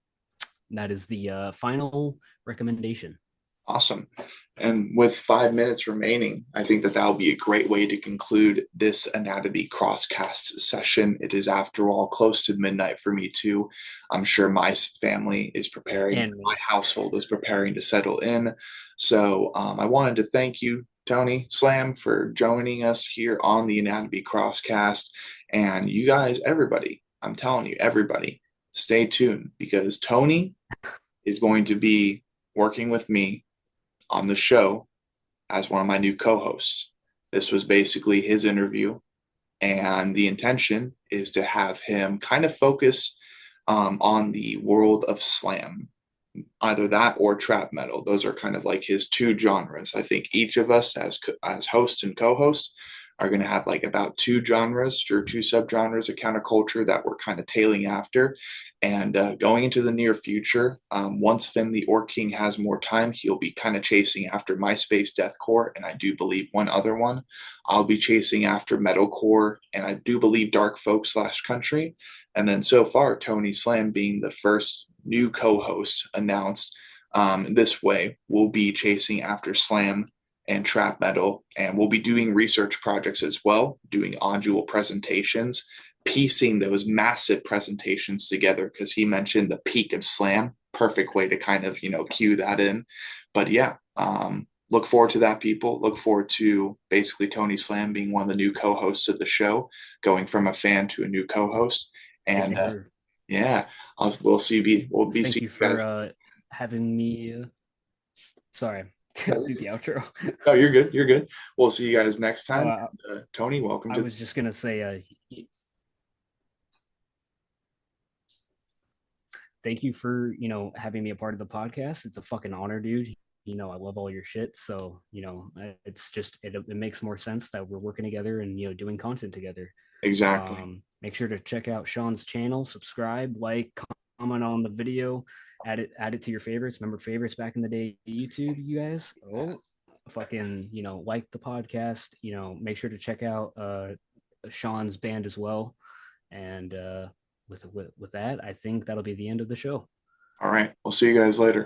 that is the final recommendation. Awesome. And with 5 minutes remaining, I think that will be a great way to conclude this anatomy crosscast session. It is, after all, close to midnight for me too. I'm sure my family is preparing, And my me. household is preparing to settle in. So I wanted to thank you, Tony Slam, for joining us here on the Anatomy Crosscast. And you guys, everybody, I'm telling you, everybody, stay tuned because Tony is going to be working with me on the show as one of my new co hosts. This was basically his interview, and the intention is to have him kind of focus on the world of slam. either that or trap metal. Those are kind of like his two genres. I think each of us as hosts and co-hosts are going to have like about two genres or two subgenres of counterculture that we're kind of tailing after. And going into the near future, once Finn the Orc King has more time, he'll be kind of chasing after MySpace Deathcore, and I do believe one other one. I'll be chasing after metalcore, and I do believe dark folk slash country. And then so far, Tony Slam being the first new co-host announced this way, we'll be chasing after slam and trap metal, and we'll be doing research projects as well, doing on-jewel presentations, piecing those massive presentations together, because he mentioned the peak of slam. Perfect way to kind of, cue that in. But yeah, look forward to that, people. Look forward to basically Tony Slam being one of the new co-hosts of the show, going from a fan to a new co-host. Thank And you for yeah, we'll be thank seeing you you guys. for having me. Sorry, No, do the outro. no, you're good. You're good. We'll see you guys next Oh, time. Tony, welcome I to. was just gonna say, thank you for having me a part of the podcast. It's a fucking honor, dude. I love all your shit. So it's just it makes more sense that we're working together and doing content together. Exactly. Make sure to check out Sean's channel, subscribe, like, comment on the video, add it to your favorites. Remember favorites back in the day, YouTube, you guys. Oh, fucking, like the podcast. Make sure to check out Sean's band as well. And with that, I think that'll be the end of the show. All right. We'll see you guys later.